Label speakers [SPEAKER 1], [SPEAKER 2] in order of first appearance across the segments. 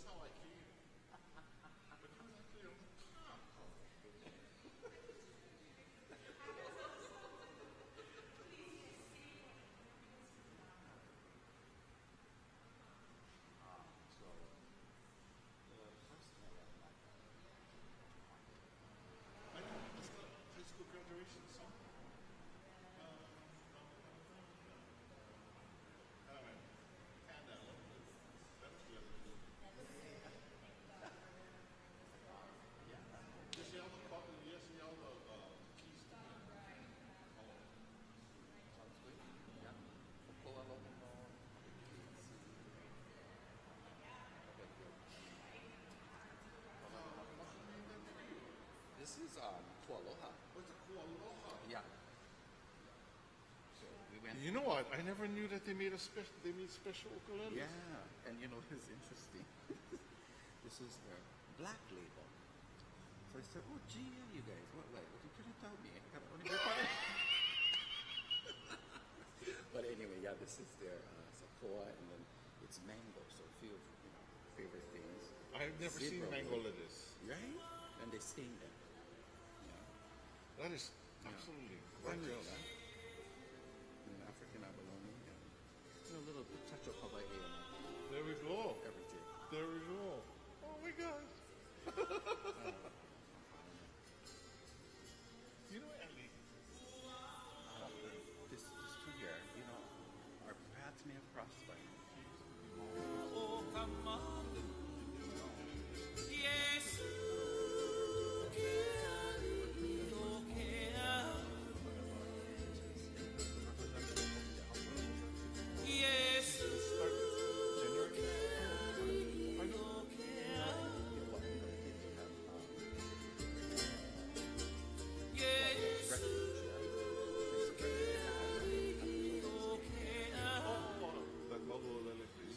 [SPEAKER 1] how I came. But I was actually on the top. So, the first time I know, it's the high school graduation song. Just yell the button, yes, yell the keys to me. Oh,
[SPEAKER 2] Sounds good. Yeah. Aloha.
[SPEAKER 1] what's the name that they do?
[SPEAKER 2] This is Aloha.
[SPEAKER 1] What's it called? Aloha.
[SPEAKER 2] Yeah. So we went.
[SPEAKER 1] You know what? I never knew that they made special ukuleles.
[SPEAKER 2] Yeah, and you know it's interesting. This is their black label. So I said, "Oh, gee, yeah, you guys, what like? What you could have told me? I got only But anyway, yeah, this is their sakoa, and then it's mango. So a few of favorite things.
[SPEAKER 1] I've never seen mango lettuce.
[SPEAKER 2] Right? And they stain them. Yeah.
[SPEAKER 1] That is absolutely
[SPEAKER 2] Unreal,
[SPEAKER 1] gorgeous.
[SPEAKER 2] huh? In African abalone, and a little touch of Kawaiahao
[SPEAKER 1] There we go.
[SPEAKER 2] everything.
[SPEAKER 1] There we go. Oh my gosh. You know, Ellie,
[SPEAKER 2] This two here, our paths may have crossed by.
[SPEAKER 3] Oh, come on. Yes. Yes.
[SPEAKER 1] that bubble lily, please.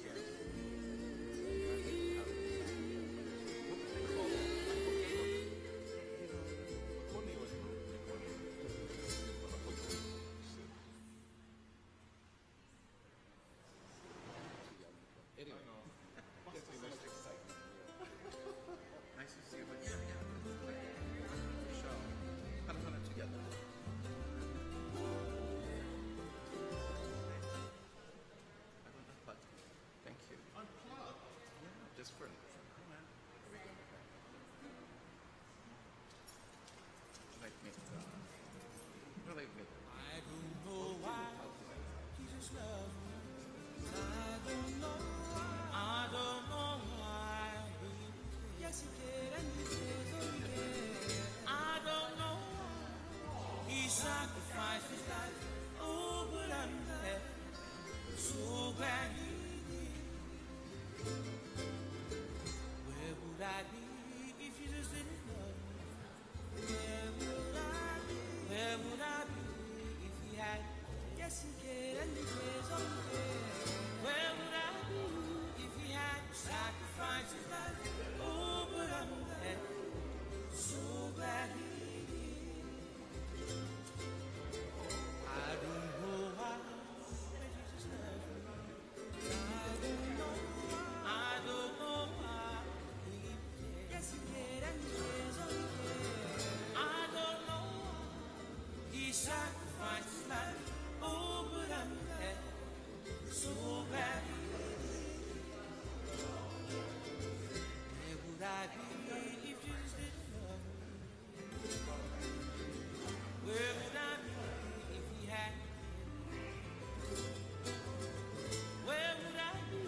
[SPEAKER 2] Anyway,
[SPEAKER 1] Must be nice.
[SPEAKER 2] excitement. Nice to see you, but yeah. Show. Hana together. I don't know, but thank you.
[SPEAKER 1] Unplugged.
[SPEAKER 2] Yeah, just for come on. Here we go. Like me, like me.
[SPEAKER 3] I don't know why he just loves me. I don't know why. I don't know why. Yes, he can and he cares, oh he cares. I don't know why he sacrificed his life. Oh, but I'm glad, so glad he did. Where would I be if Jesus didn't love me? Where would I be? Where would I be if he had? Yes, he cared and he cares, oh he cares. Where would I be if he had sacrificed his life? Oh, but I'm glad, so glad he did. I don't know why, but Jesus loves me. I don't know why. I don't know why. Yes, he cared and he cares, oh he cares. I don't know why he sacrificed his life. Oh, but I'm glad, so glad he did. Where would I be if Jesus didn't love me? Where would I be if he had me? Where would I be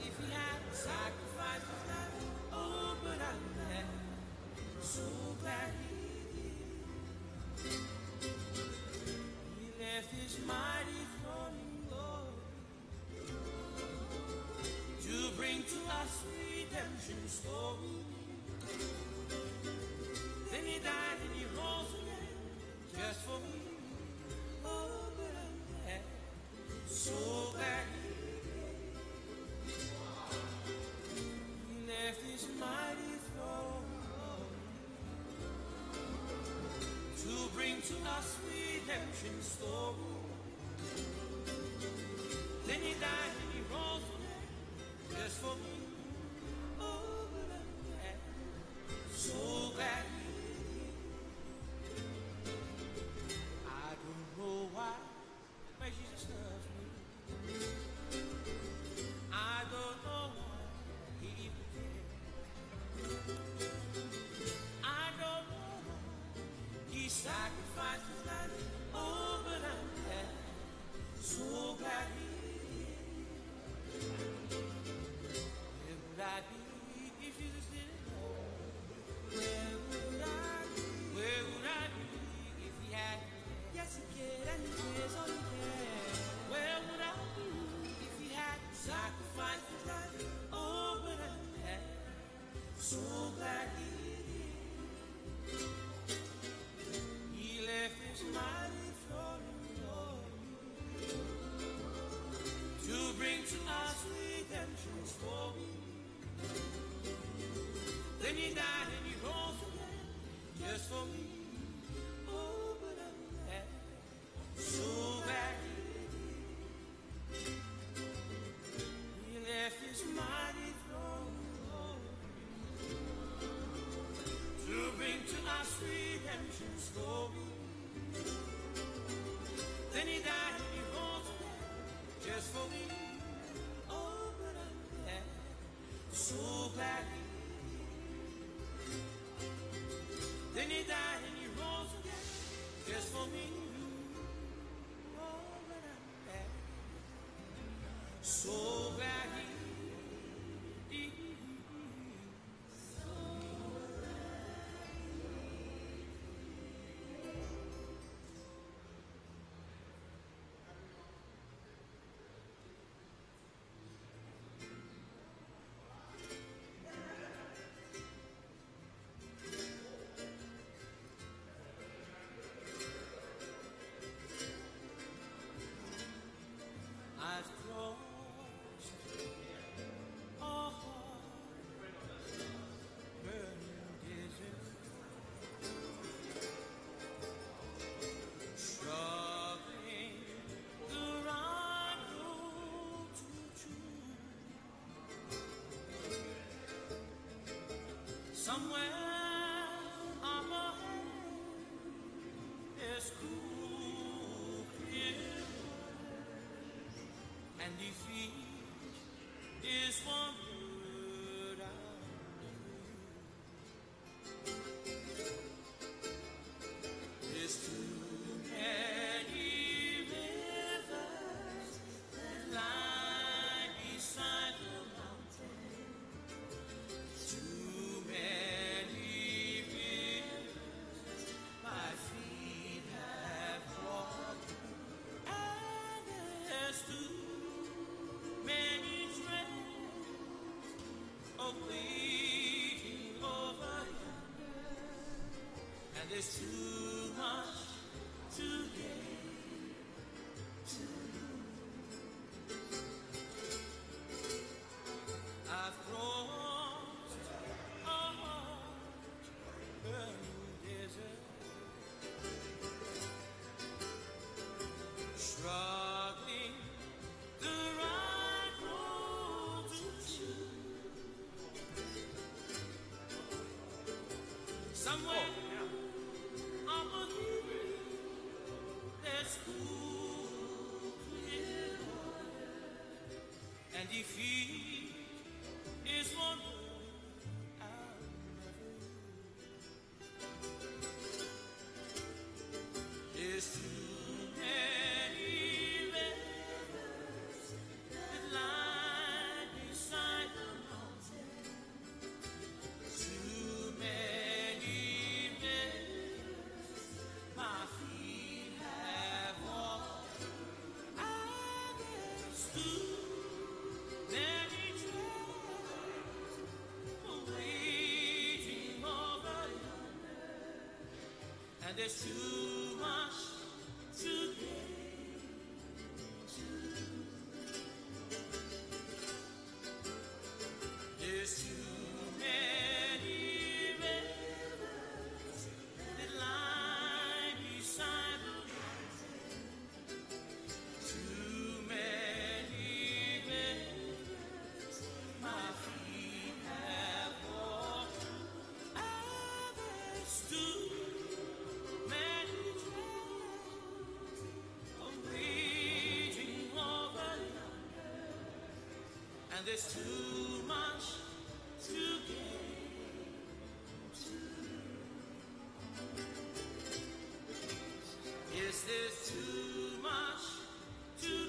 [SPEAKER 3] if he had sacrificed his life? Oh, but I'm glad, so glad he did. He left his mighty throne in glory to bring to us redemption story. Then he died and he rose again just for me. Oh, but I'm glad, so glad he did. He left his mighty throne to bring to us redemption story. Then he died and he rose again just for me. Oh, Then he died and he rose again just for me. Oh, but I'm glad, so glad he left his mighty throne to bring to us redemption story. Then he died and he rose again just for me. Oh, but I'm glad, so glad. Then he died and he rose again just for me. Oh, but I'm glad, so glad he did. I've crossed a burning desert, traveling the right road to choose. Somewhere up ahead is cool, clear, and defeat is one word I know. There's too many rivers that lie beside the mountain. Too many rivers my feet have walked, and there's too many trails waiting over yonder, and there's too much to gain. I've crossed a burning desert, struggling the right road to choose. Somewhere up a hill, there's cool, clear water, and defeat is one word I'll never use. There's too many rivers that lie beside the mountain. Too many rivers my feet have walked, and there's too many trails waiting over yonder, and there's too much to gain. There's too many rivers that lie beside the mountain. Too many rivers my feet have walked, and there's too many trails waiting over yonder, and there's too much to gain. Yes, there's too much to gain.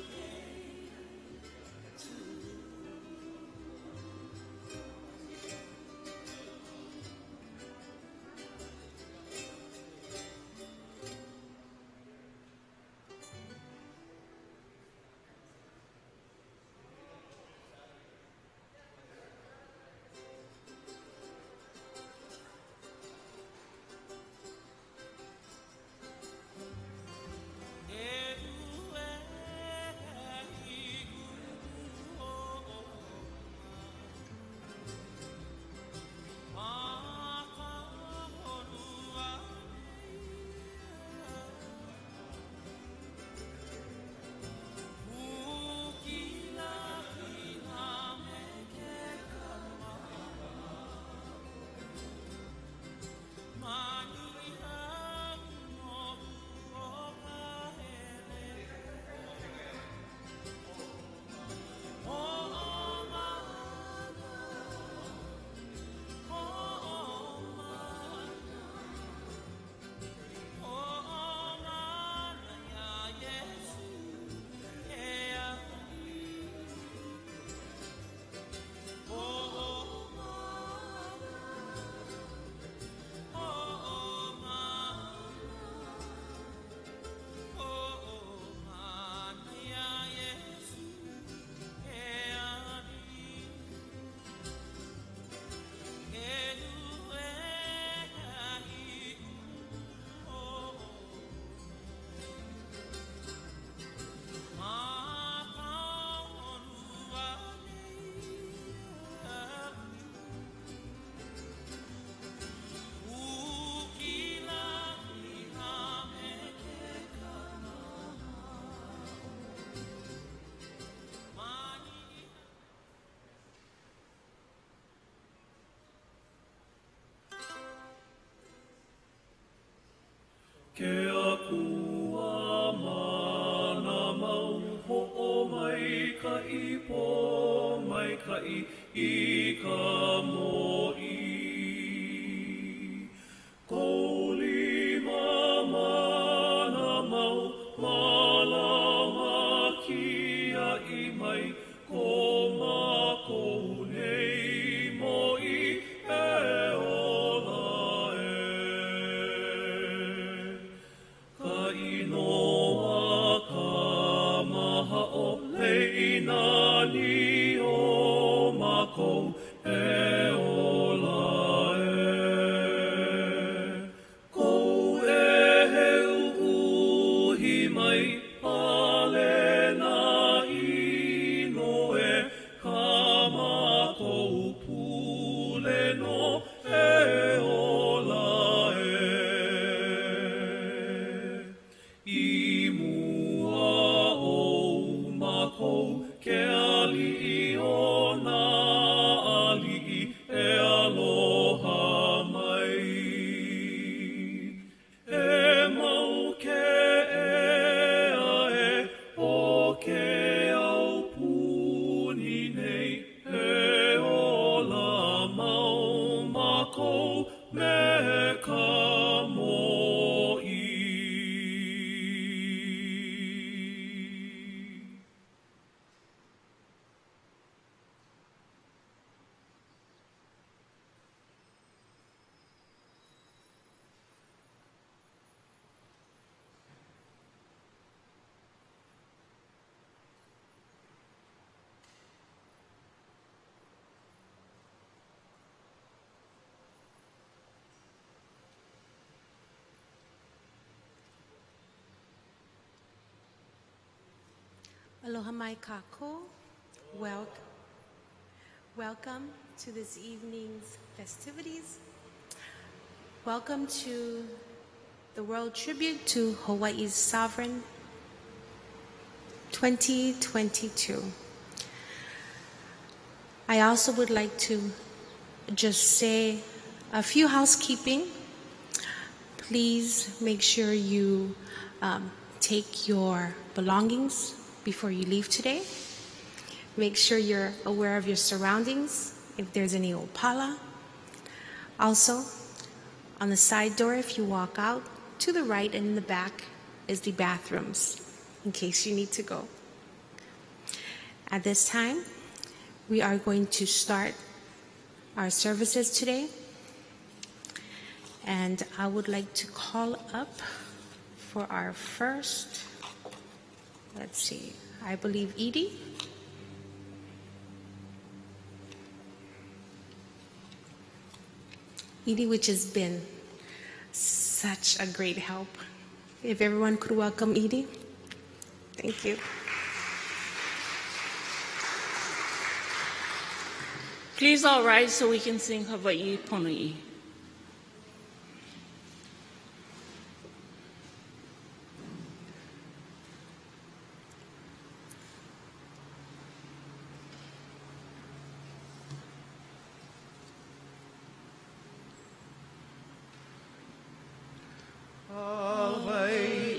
[SPEAKER 3] Ke akua mana mau ho'o mai ka ipo mai ka I ka mo'i. Ko lima mana mau malama kia I mai ko mākou nei mo'i e ola e. Ka inoa ka maha o leina ni o mākou e ola e. Kou e heu uhi mai ale na ino e ka mākou pule no e ola e. I mua o mākou ke ali'i o nā ali'i e aloha mai. E mau ke ea e o ke au puni nei e ola mau mākou me ka mo'i.
[SPEAKER 4] Aloha mai kako. Welcome to this evening's festivities. Welcome to the World Tribute to Hawaii's Sovereign 2022. I also would like to just say a few housekeeping. Please make sure you take your belongings before you leave today. Make sure you're aware of your surroundings, if there's any opala. Also, on the side door, if you walk out, to the right and in the back is the bathrooms, in case you need to go. At this time, we are going to start our services today. And I would like to call up for our first, let's see, I believe Edie. Edie, which has been such a great help. If everyone could welcome Edie. Thank you.
[SPEAKER 5] Please all rise so we can sing Hawaii Pono'i.
[SPEAKER 3] Hawaii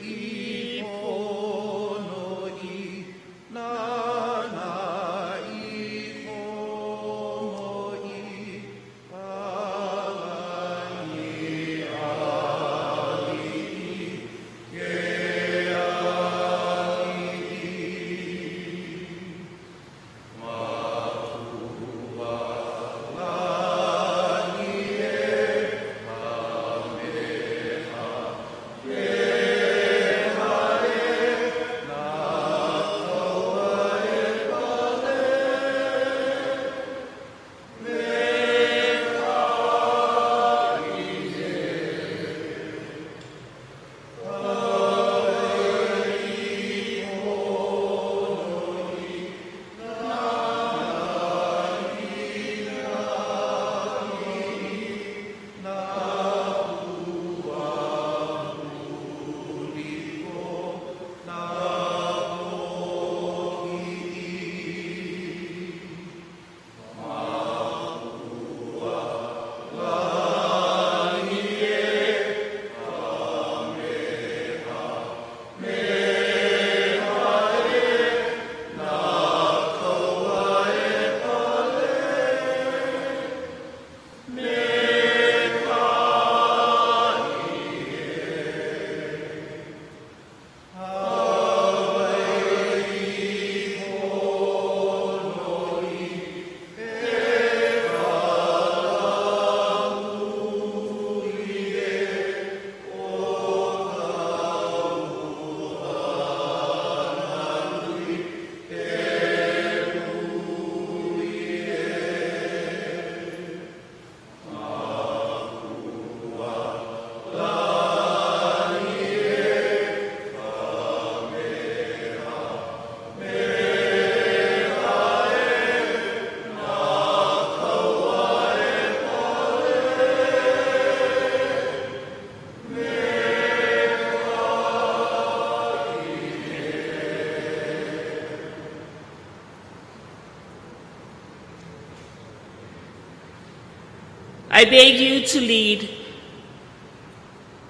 [SPEAKER 5] I beg you to lead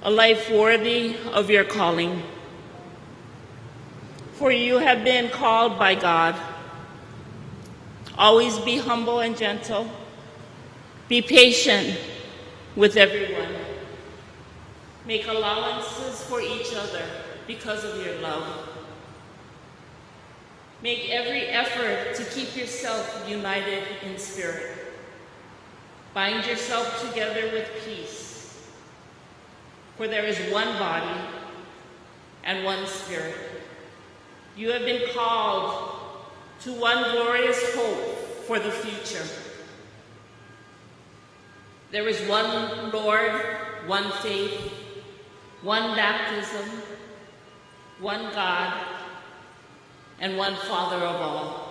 [SPEAKER 5] a life worthy of your calling. For you have been called by God. Always be humble and gentle. Be patient with everyone. Make allowances for each other because of your love. Make every effort to keep yourself united in spirit. Bind yourself together with peace. For there is one body and one spirit. You have been called to one glorious hope for the future. There is one Lord, one faith, one baptism, one God, and one Father of all,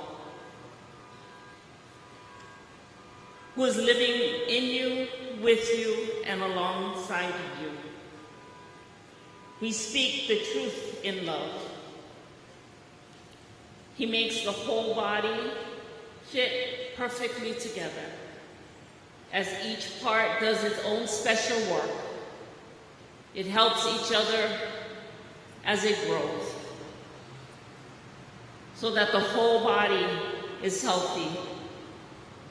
[SPEAKER 5] who is living in you, with you, and alongside of you. We speak the truth in love. He makes the whole body fit perfectly together, as each part does its own special work. It helps each other as it grows, so that the whole body is healthy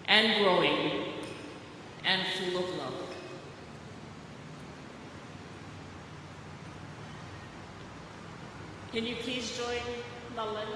[SPEAKER 5] and growing and full of love. Can you please join Nalan?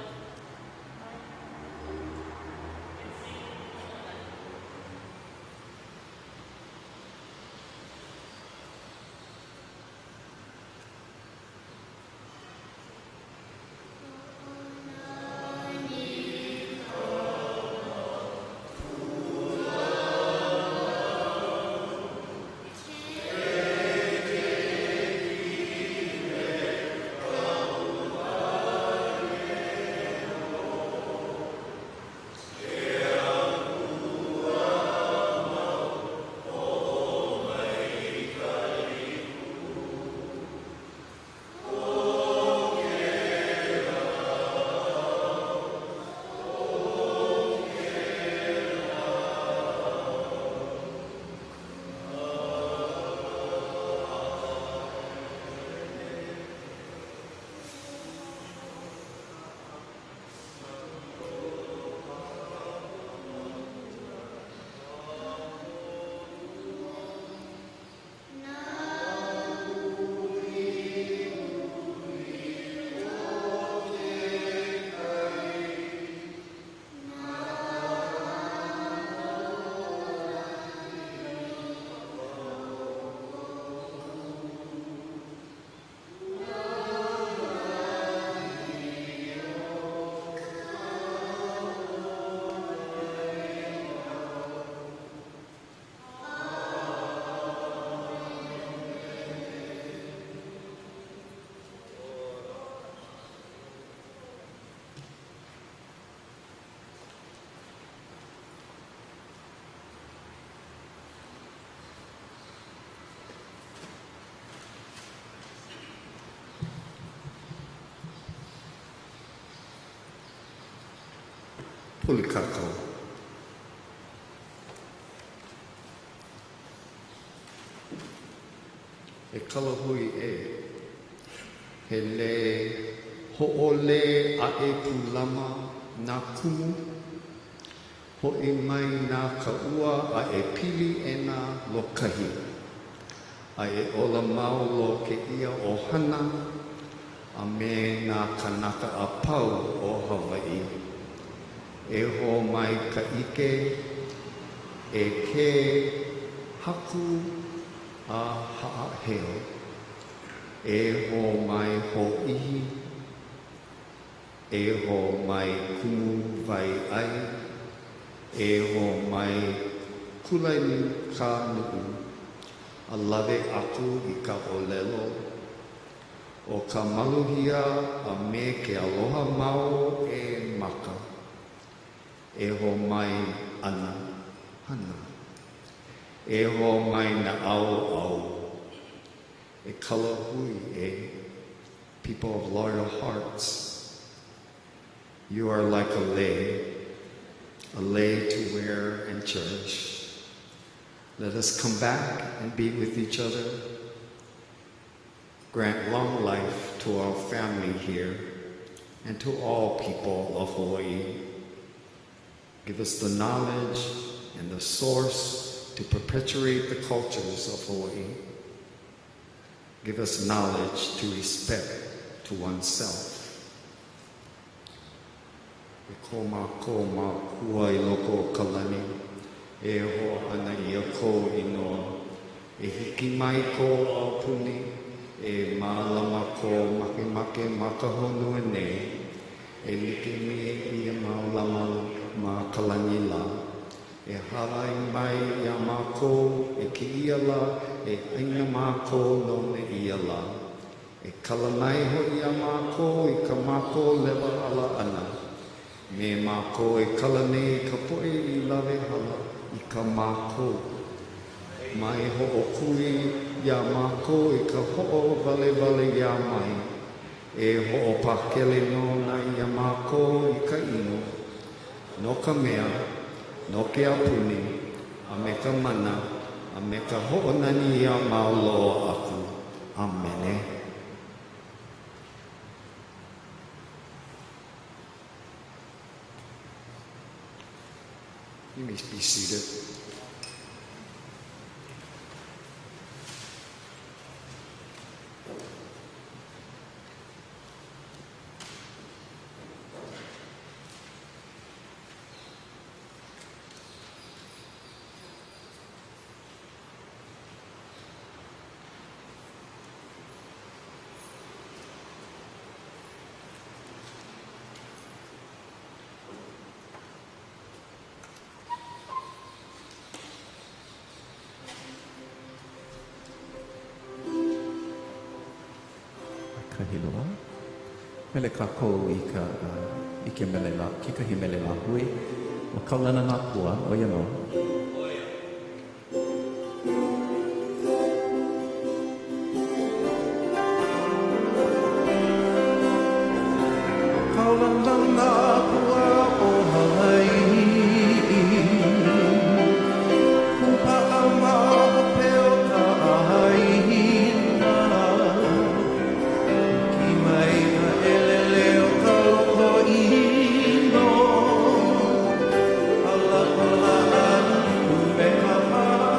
[SPEAKER 2] Pulikako. E kalahui he le ho'ole a e pulama nā kumu, ho'i mai nā kaua a e pili e nā lokahi, a e ola mau lo ke ia ohana, a me nā kanaka a pau o Hawaii. E ho mai ka ike, e ke haku a haaheo. E ho mai ho ihi, e ho mai kumu vai ai, e ho mai kulaini ka nuku, a lawe aku i ka olelo, o ka maluhia a me ke aloha mau e maka. E ho mai ana hana. E ho mai na au au. E kalahui e people of loyal hearts. You are like a lei to wear in church,
[SPEAKER 6] Let us come back and be with each other. Grant long life to our family here and to all people of Hawaii. Give us the knowledge and the source to perpetuate the cultures of Hawaii. Give us knowledge to respect to oneself. E ko ma kua I loko kalani, e ho ana I a ko inoa. E hiki mai ko au puni, e mālama ko make makahonu nei. E like mi I a maulama ma kalani la. E harai mai I a mako, e ki ia la, e aina mako no ne ia la. E kalanai ho I a mako, I ka mako lewa ala ana. Me mako e kalanei ka poe I lawe hala I ka mako. Mai ho o kui ia mako I ka ho o vale ia mai. E ho o pakele no na ia mako I ka ino. No ka mea, no ke apuni, a me ka mana, a me ka ho o nani ia mauloa aku. Amene. You may be seated.
[SPEAKER 2] Kahiloa. Mele kako I ke mele la, ki kahi mele la hui. O kaulana nā pua, o ia no.
[SPEAKER 6] Kaulana nā pua o Hawaii. Kupa'a ma peo ka ahaina. Ki mai ka elele o ka loko ino. Ala ala anu me ka maa.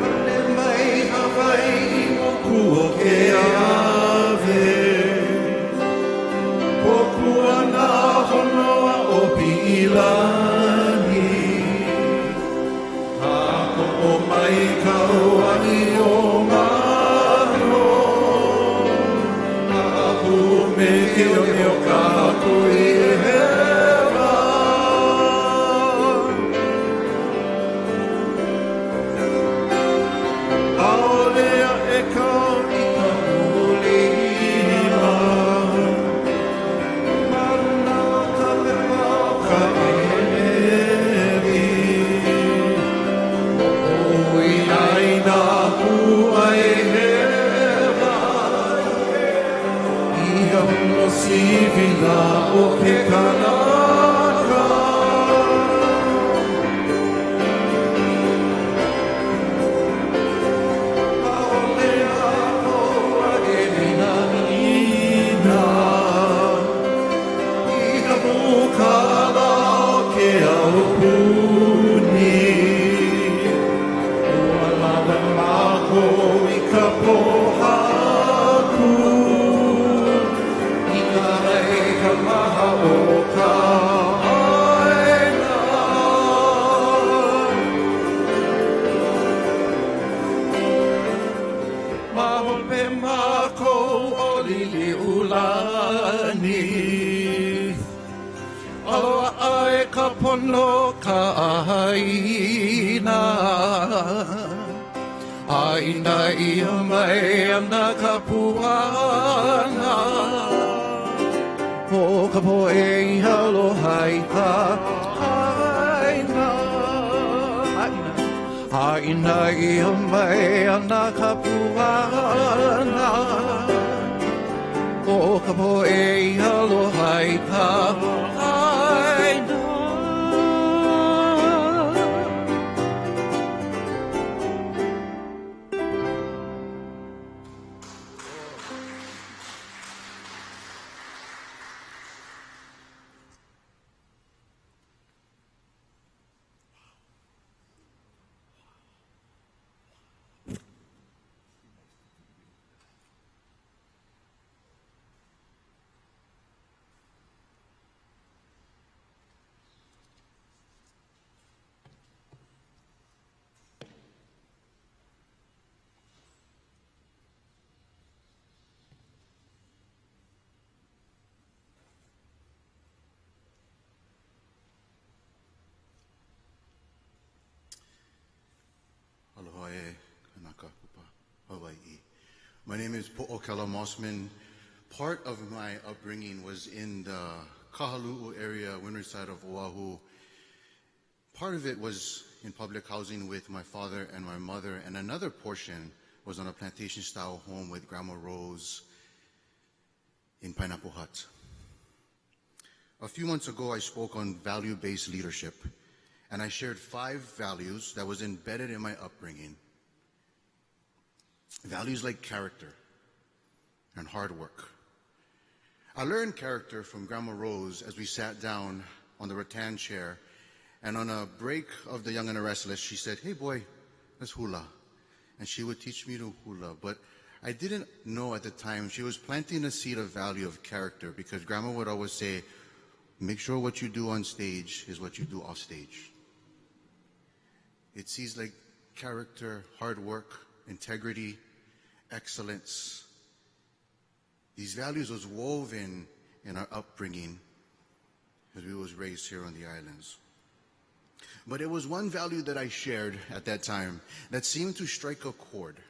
[SPEAKER 6] Ale mai Hawaii mo kua ke ave. Kokua nā honoa o Pi'ilani. Hako o mai kauani o mano. Apu me keo keo kako I hewa. Aolea e kau I ka mulima. Maruna ka lewa ka emewi. Oi ai nā pua e hewa. Ia no sivila o ke kanaka. Aolea koa e minanina. Ika mukala o ke aupuni. Ua lawa mako I ka pohaku. Ika rei ka maha o ka aina. Mahope mako o lili ulani. Aloha ai ka pono ka aina. Aina ia mai ana ka puana. Ho ka poe I aloha I ka aina. Aina ia mai ana ka puana. O ka poe I aloha
[SPEAKER 3] Kawaiahao.
[SPEAKER 1] Aloha e kanaka kupa Hawaii. My name is Po'okela Mossman. Part of my upbringing was in the Kahalu'u area, windward side of Oahu. Part of it was in public housing with my father and my mother, and another portion was on a plantation-style home with Grandma Rose in Pineapple Hut. A few months ago, I spoke on value-based leadership, and I shared 5 values that was embedded in my upbringing. Values like character and hard work. I learned character from Grandma Rose as we sat down on the rattan chair, and on a break of the Young and the Restless, she said, "Hey boy, let's hula." And she would teach me to hula, but I didn't know at the time she was planting a seed of value of character, because Grandma would always say, make sure what you do on stage is what you do off stage. It sees like character, hard work, integrity, excellence. These values was woven in our upbringing as we was raised here on the islands. But it was one value that I shared at that time that seemed to strike a chord.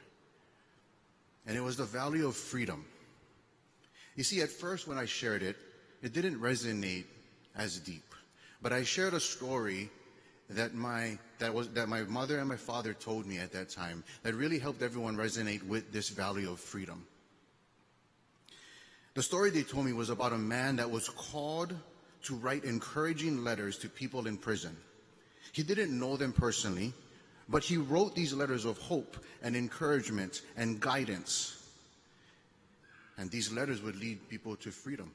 [SPEAKER 1] And it was the value of freedom. You see, at first when I shared it, it didn't resonate as deep. But I shared a story that my mother and my father told me at that time that really helped everyone resonate with this value of freedom. The story they told me was about a man that was called to write encouraging letters to people in prison. He didn't know them personally, but he wrote these letters of hope and encouragement and guidance. And these letters would lead people to freedom.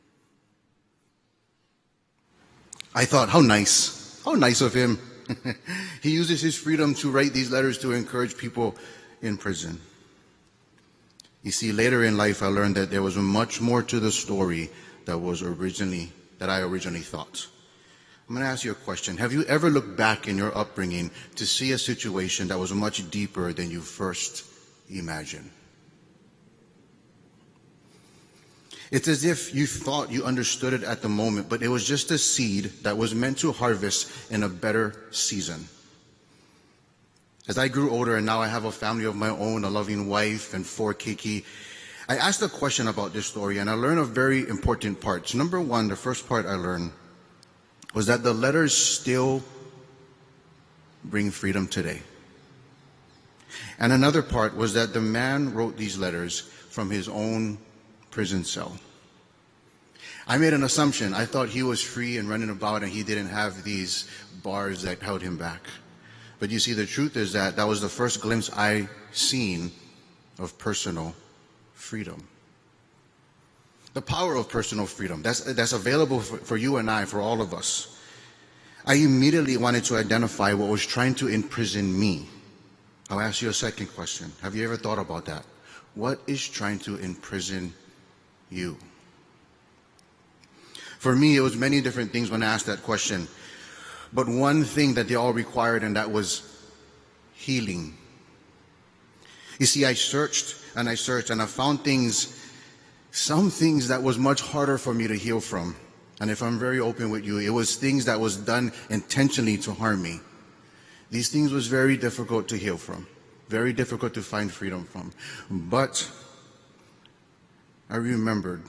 [SPEAKER 1] I thought, how nice of him. He uses his freedom to write these letters to encourage people in prison. You see, later in life, I learned that there was much more to the story that I originally thought. I'm going to ask you a question. Have you ever looked back in your upbringing to see a situation that was much deeper than you first imagined? It's as if you thought you understood it at the moment, but it was just a seed that was meant to harvest in a better season. As I grew older and now I have a family of my own, a loving wife and 4 keiki, I asked a question about this story and I learned a very important part. Number one, the first part I learned was that the letters still bring freedom today. And another part was that the man wrote these letters from his own prison cell. I made an assumption. I thought he was free and running about and he didn't have these bars that held him back. But you see, the truth is that was the first glimpse I seen of personal freedom. The power of personal freedom, that's available for you and I, for all of us. I immediately wanted to identify what was trying to imprison me. I'll ask you a second question. Have you ever thought about that? What is trying to imprison you? For me, it was many different things when I asked that question. But one thing that they all required, and that was healing. You see, I searched and I found some things that was much harder for me to heal from. And if I'm very open with you, it was things that was done intentionally to harm me. These things was very difficult to heal from, very difficult to find freedom from. But I remembered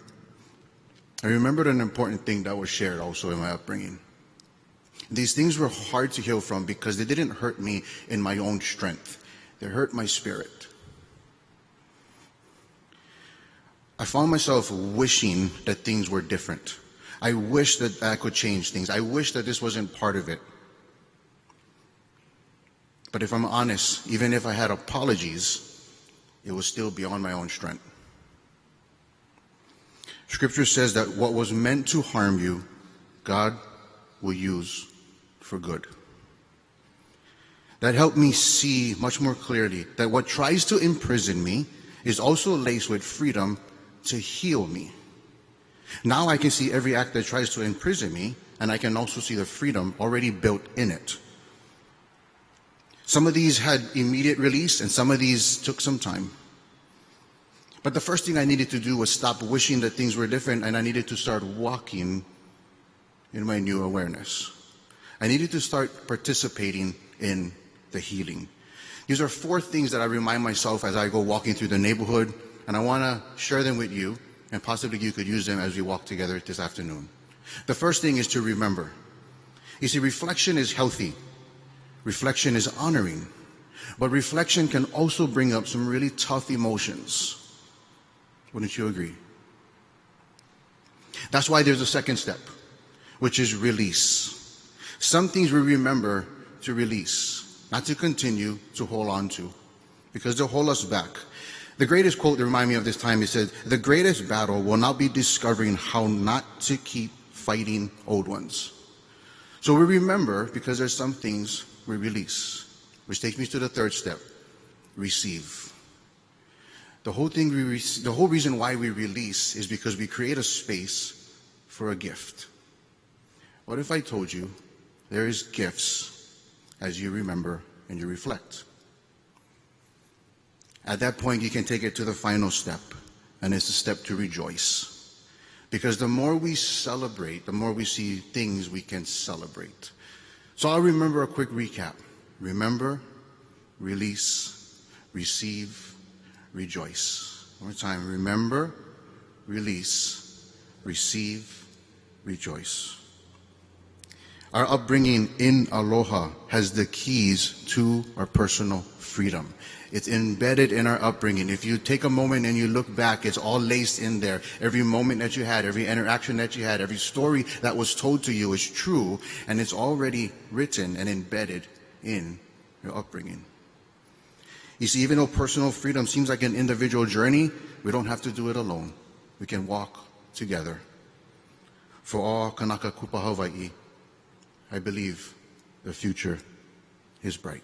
[SPEAKER 1] an important thing that was shared also in my upbringing. These things were hard to heal from because they didn't hurt me in my own strength. They hurt my spirit. I found myself wishing that things were different. I wish that I could change things. I wish that this wasn't part of it. But if I'm honest, even if I had apologies, it was still beyond my own strength. Scripture says that what was meant to harm you, God will use for good. That helped me see much more clearly that what tries to imprison me is also laced with freedom to heal me. Now I can see every act that tries to imprison me, and I can also see the freedom already built in it. Some of these had immediate release, and some of these took some time. But the first thing I needed to do was stop wishing that things were different, and I needed to start walking in my new awareness. I needed to start participating in the healing. These are 4 things that I remind myself as I go walking through the neighborhood, and I want to share them with you, and possibly you could use them as we walk together this afternoon. The first thing is to remember. You see, reflection is healthy. Reflection is honoring. But reflection can also bring up some really tough emotions. Wouldn't you agree? That's why there's a second step, which is release. Some things we remember to release, not to continue to hold on to, because they'll hold us back. The greatest quote that reminded me of this time, it said, "The greatest battle will not be discovering how not to keep fighting old ones." So we remember because there's some things we release, which takes me to the third step, receive. The whole reason why we release is because we create a space for a gift. What if I told you there is gifts as you remember and you reflect? At that point, you can take it to the final step, and it's the step to rejoice. Because the more we celebrate, the more we see things we can celebrate. So I'll remember a quick recap. Remember, release, receive, rejoice. One more time. Remember, release, receive, rejoice. Our upbringing in Aloha has the keys to our personal freedom. It's embedded in our upbringing. If you take a moment and you look back, it's all laced in there. Every moment that you had, every interaction that you had, every story that was told to you is true, and it's already written and embedded in your upbringing. You see, even though personal freedom seems like an individual journey, we don't have to do it alone. We can walk together. For all Kanaka Kupa Hawaii, I believe the future is bright.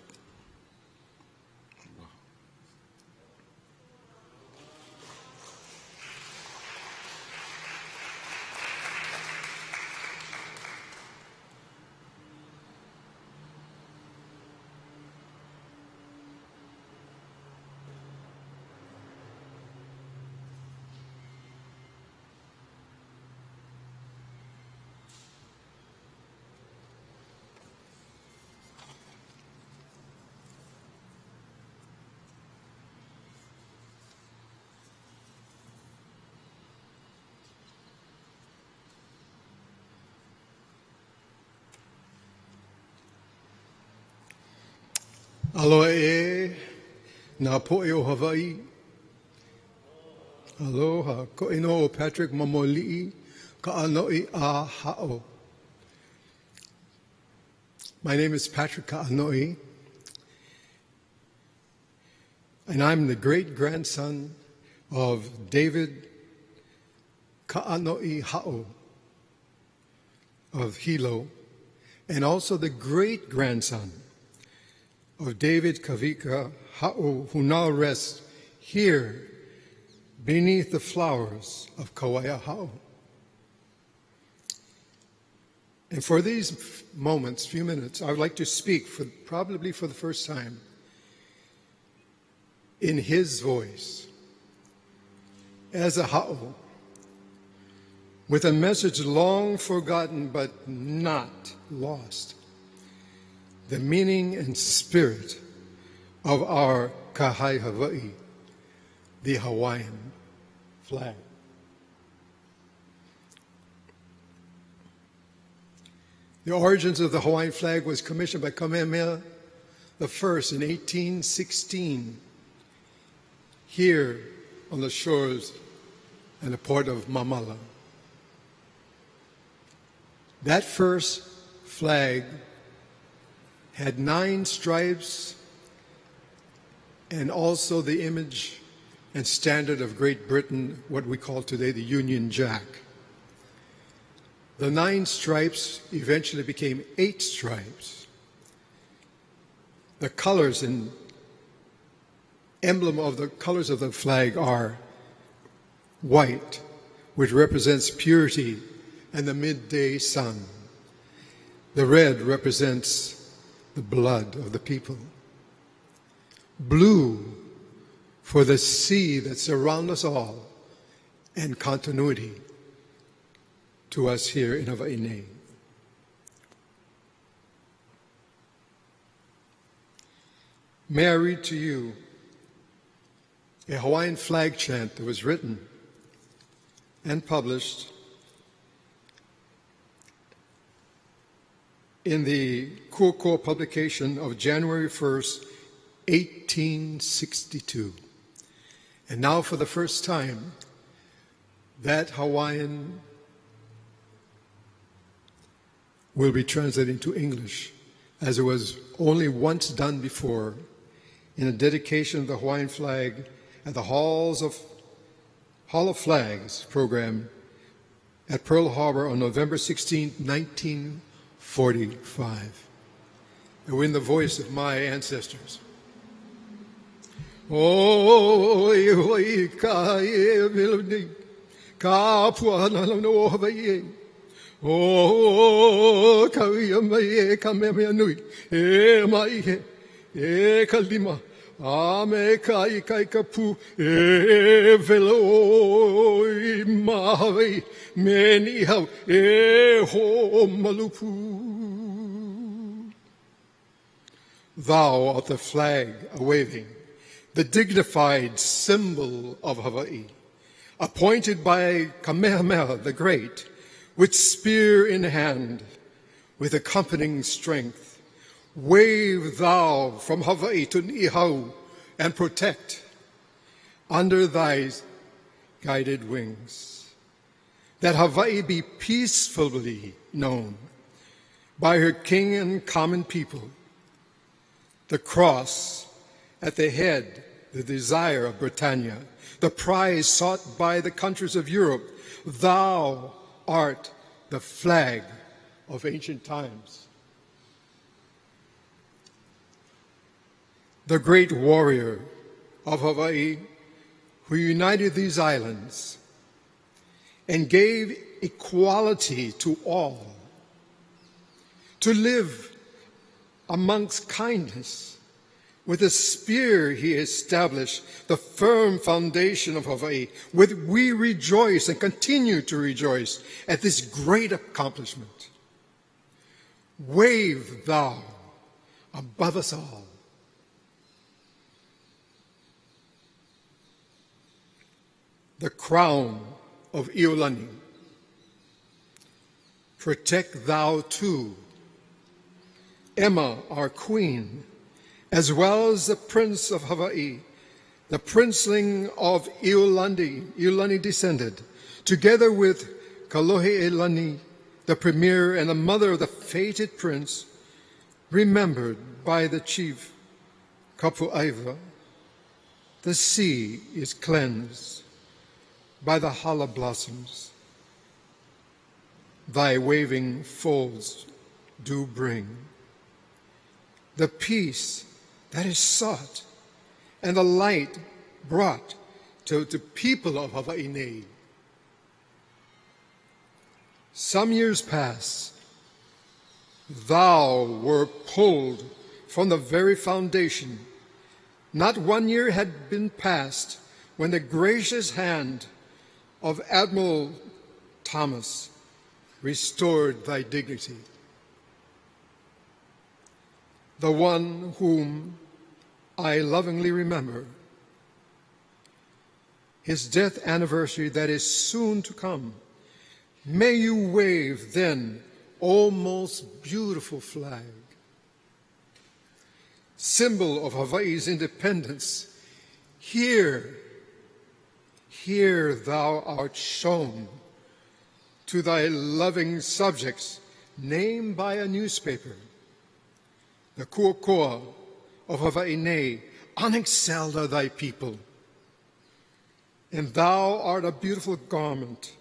[SPEAKER 7] Aloha e, nā poe o Hawaii. Aloha, ko ino o Patrick Mamoli'i, ka anoi a ha'o. My name is Patrick Ka'anoi, and I'm the great-grandson of David Ka'anoi Ha'o of Hilo, and also the great-grandson of David Kavika Ha'o, who now rests here beneath the flowers of Kawaiahao. And for these moments, few minutes, I would like to speak probably for the first time in his voice as a Ha'o, with a message long forgotten but not lost. The meaning and spirit of our Kahai Hawaii, the Hawaiian flag. The origins of the Hawaiian flag was commissioned by Kamehameha I in 1816 here on the shores and the port of Mamala. That first flag had 9 stripes and also the image and standard of Great Britain, what we call today the Union Jack. The 9 stripes eventually became 8 stripes. The colors and emblem of the colors of the flag are white, which represents purity and the midday sun. The red represents the blood of the people. Blue for the sea that surrounds us all, and continuity to us here in Hawaii. May I read to you a Hawaiian flag chant that was written and published in the Kuokoa publication of January 1st, 1862. And now for the first time, that Hawaiian will be translated into English, as it was only once done before in a dedication of the Hawaiian flag at the Hall of Flags program at Pearl Harbor on November 16, 1945. And in the voice of my ancestors. Oi ka e melodi ka puana no Hawaii. O ka ia mai e ka mea nui e mai e ka lima a me ka i ka pu e velo i maui me ni hau e ho malupu. Thou art the flag a-waving, the dignified symbol of Hawaii, appointed by Kamehameha the Great, with spear in hand, with accompanying strength. Wave thou from Hawaii to Niihau and protect under thy guided wings, that Hawaii be peacefully known by her king and common people. The cross at the head, the desire of Britannia, the prize sought by the countries of Europe. Thou art the flag of ancient times. The great warrior of Hawaii who united these islands and gave equality to all, to live amongst kindness. With a spear he established the firm foundation of Hawaii. With we rejoice and continue to rejoice at this great accomplishment. Wave thou above us all. The crown of Iolani. Protect thou too Emma, our queen, as well as the Prince of Hawaii, the princeling of Iolani descended, together with Kalohe'elani, the premier and the mother of the fated prince, remembered by the chief Kapu'aiwa. The sea is cleansed by the hala blossoms. Thy waving folds do bring the peace that is sought and the light brought to the people of Hawaii. Some years past, thou were pulled from the very foundation. Not 1 year had been passed when the gracious hand of Admiral Thomas restored thy dignity. The one whom I lovingly remember, his death anniversary that is soon to come. May you wave then, O most beautiful flag, symbol of Hawaii's independence. Here thou art shown to thy loving subjects named by a newspaper, the Kuokoa of Hawaii nay, unexcelled are thy people, and thou art a beautiful garment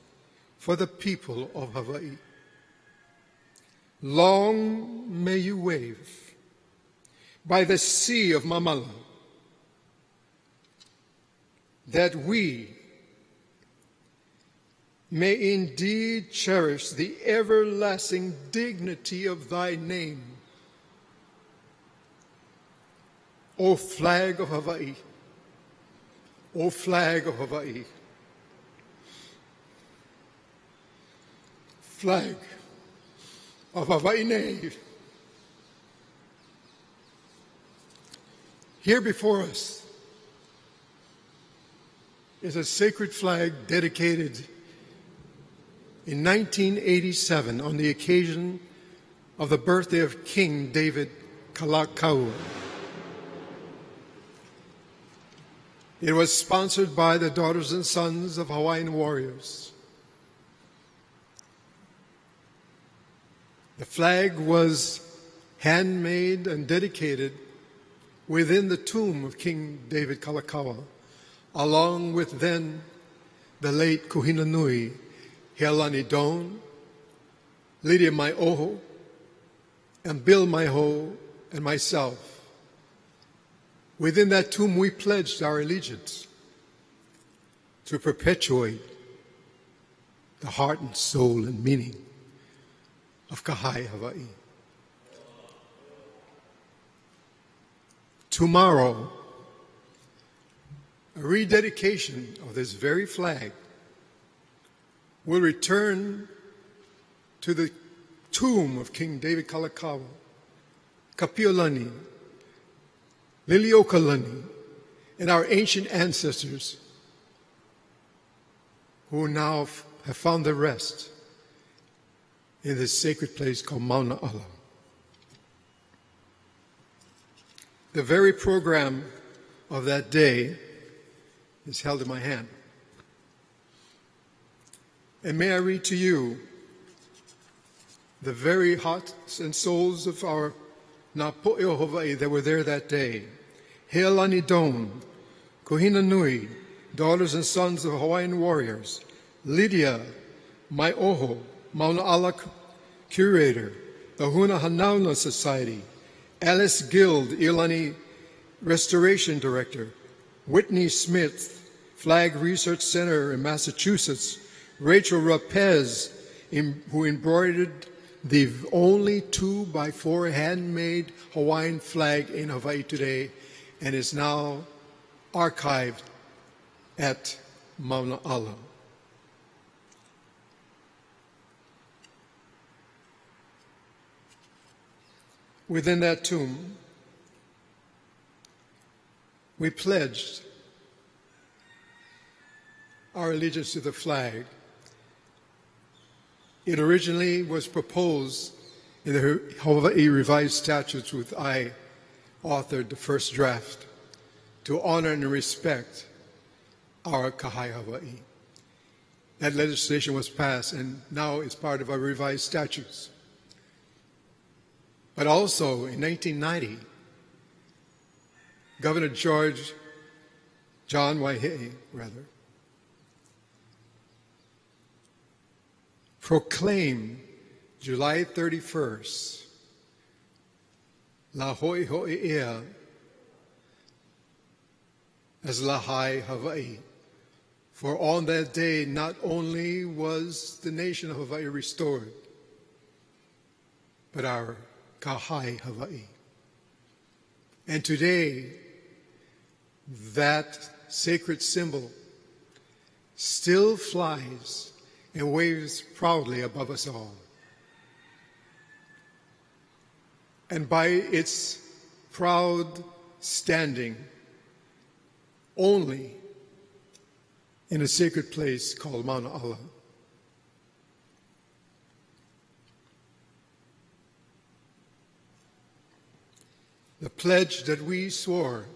[SPEAKER 7] for the people of Hawaii. Long may you wave by the sea of Mamala, that we may indeed cherish the everlasting dignity of thy name. O flag of Hawaii, O flag of Hawaii, flag of Hawaii nay. Here before us is a sacred flag dedicated in 1987 on the occasion of the birthday of King David Kalakaua. It was sponsored by the Daughters and Sons of Hawaiian Warriors. The flag was handmade and dedicated within the tomb of King David Kalakaua, along with then the late Kuhina Nui, Healani Doan, Lydia Maioho, and Bill Maiho, and myself. Within that tomb, we pledged our allegiance to perpetuate the heart and soul and meaning of Kahai, Hawaii. Tomorrow, a rededication of this very flag will return to the tomb of King David Kalakaua, Kapiolani, Liliokalani, and our ancient ancestors who now have found their rest in this sacred place called Mauna Ala. The very program of that day is held in my hand. And may I read to you the very hearts and souls of our Napo'eo Hawaii that were there that day. Healani Doan, Kuhina Nui, Daughters and Sons of Hawaiian Warriors, Lydia Maioho, Mauna Ala Curator, the Huna Hanauna Society, Alice Guild, Iolani Restoration Director, Whitney Smith, Flag Research Center in Massachusetts, Rachel Rapez, who embroidered the only 2x4 handmade Hawaiian flag in Hawaii today and is now archived at Mauna Ala. Within that tomb, we pledged our allegiance to the flag. It originally was proposed in the Hawaii Revised Statutes, which I authored the first draft, to honor and respect our Kahai Hawaii. That legislation was passed and now is part of our revised statutes. But also in 1990, Governor John Waihee, proclaimed July 31st, La Hoi Hoi Ea, as Lahai Hawaii. For on that day, not only was the nation of Hawaii restored, but our Kahai Hawaii. And today, that sacred symbol still flies and waves proudly above us all. And by its proud standing only in a sacred place called Mauna Ala. The pledge that we swore,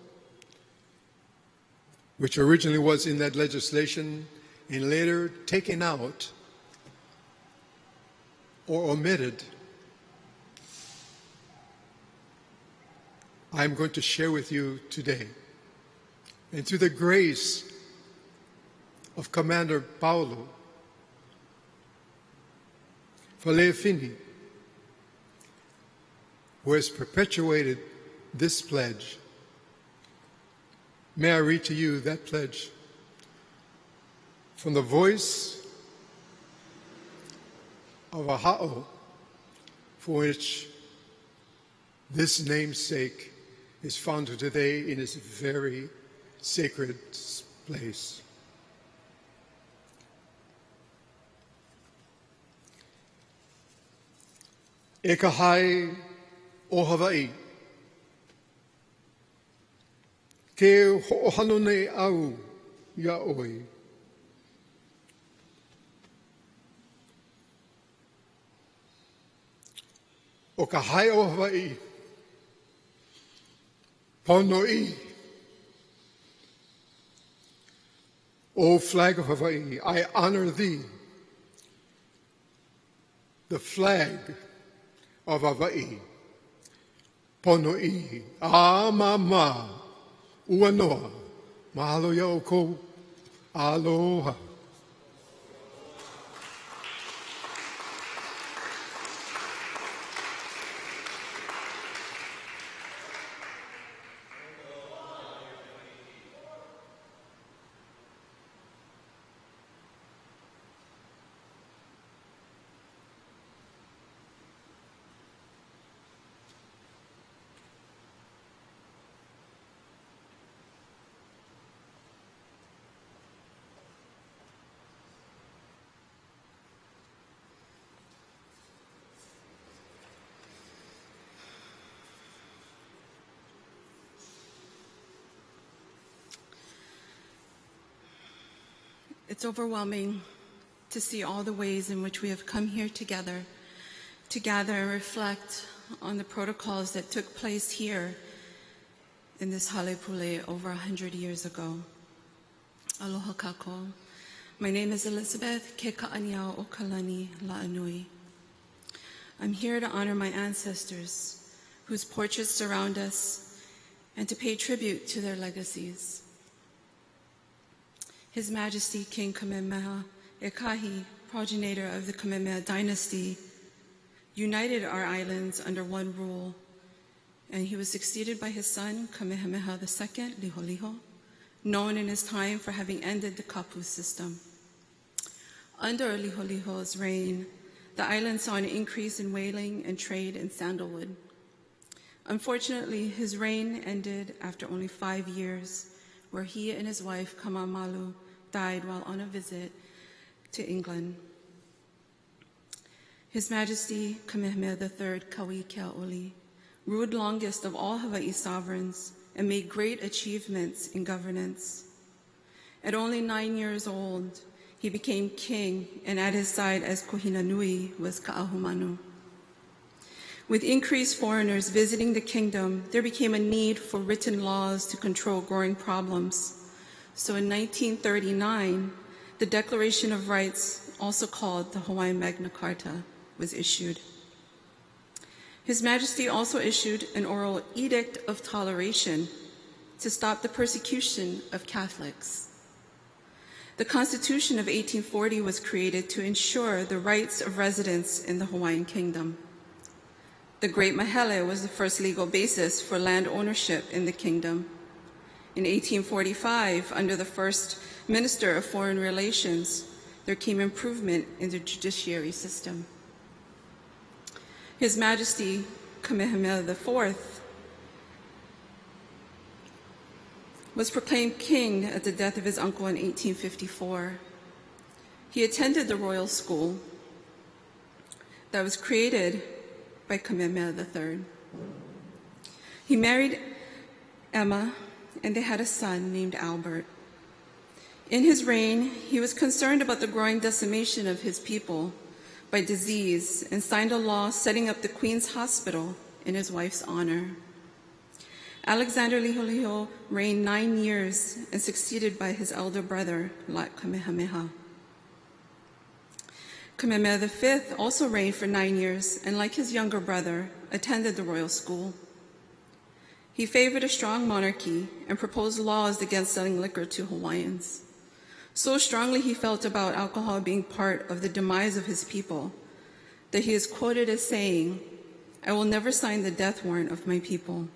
[SPEAKER 7] which originally was in that legislation and later taken out or omitted I'm going to share with you today. And through the grace of Commander Paulo Faleafini, who has perpetuated this pledge, may I read to you that pledge from the voice of a ha'o, for which this namesake is found today in this very sacred place. E ka hae o Hawaii, ke ho'ohano nei au ia oi. O ka hae o Hawaii, Pono'i. O flag of Hawaii, I honor thee, the flag of Hawaii. Pono'i, Amama, Uanoa, Mahalo ia o kou, Aloha.
[SPEAKER 8] It's overwhelming to see all the ways in which we have come here together to gather and reflect on the protocols that took place here in this halepule over 100 years ago. Aloha kako. My name is Elizabeth Ke Ka'aniao o Kalani La'anui. I'm here to honor my ancestors whose portraits surround us and to pay tribute to their legacies. His Majesty King Kamehameha Ekahi, progenitor of the Kamehameha dynasty, united our islands under one rule, and he was succeeded by his son Kamehameha II, Liholiho, known in his time for having ended the kapu system. Under Liholiho's reign, the island saw an increase in whaling and trade in sandalwood. Unfortunately, his reign ended after only 5 years, where he and his wife Kamamalu died while on a visit to England. His Majesty Kamehameha III Kawaiahao ruled longest of all Hawaii sovereigns and made great achievements in governance. At only 9 years old, he became king, and at his side as Kohinanui was Ka'ahumanu. With increased foreigners visiting the kingdom, there became a need for written laws to control growing problems. So in 1939, the Declaration of Rights, also called the Hawaiian Magna Carta, was issued. His Majesty also issued an oral edict of toleration to stop the persecution of Catholics. The Constitution of 1840 was created to ensure the rights of residents in the Hawaiian Kingdom. The Great Mahele was the first legal basis for land ownership in the kingdom. In 1845, under the first Minister of Foreign Relations, there came improvement in the judiciary system. His Majesty Kamehameha IV was proclaimed king at the death of his uncle in 1854. He attended the royal school that was created by Kamehameha III. He married Emma, and they had a son named Albert. In his reign, he was concerned about the growing decimation of his people by disease and signed a law setting up the Queen's Hospital in his wife's honor. Alexander Liholiho reigned 9 years and succeeded by his elder brother, Lat Kamehameha. Kamehameha V also reigned for 9 years and, like his younger brother, attended the royal school. He favored a strong monarchy and proposed laws against selling liquor to Hawaiians. So strongly he felt about alcohol being part of the demise of his people that he is quoted as saying, "I will never sign the death warrant of my people."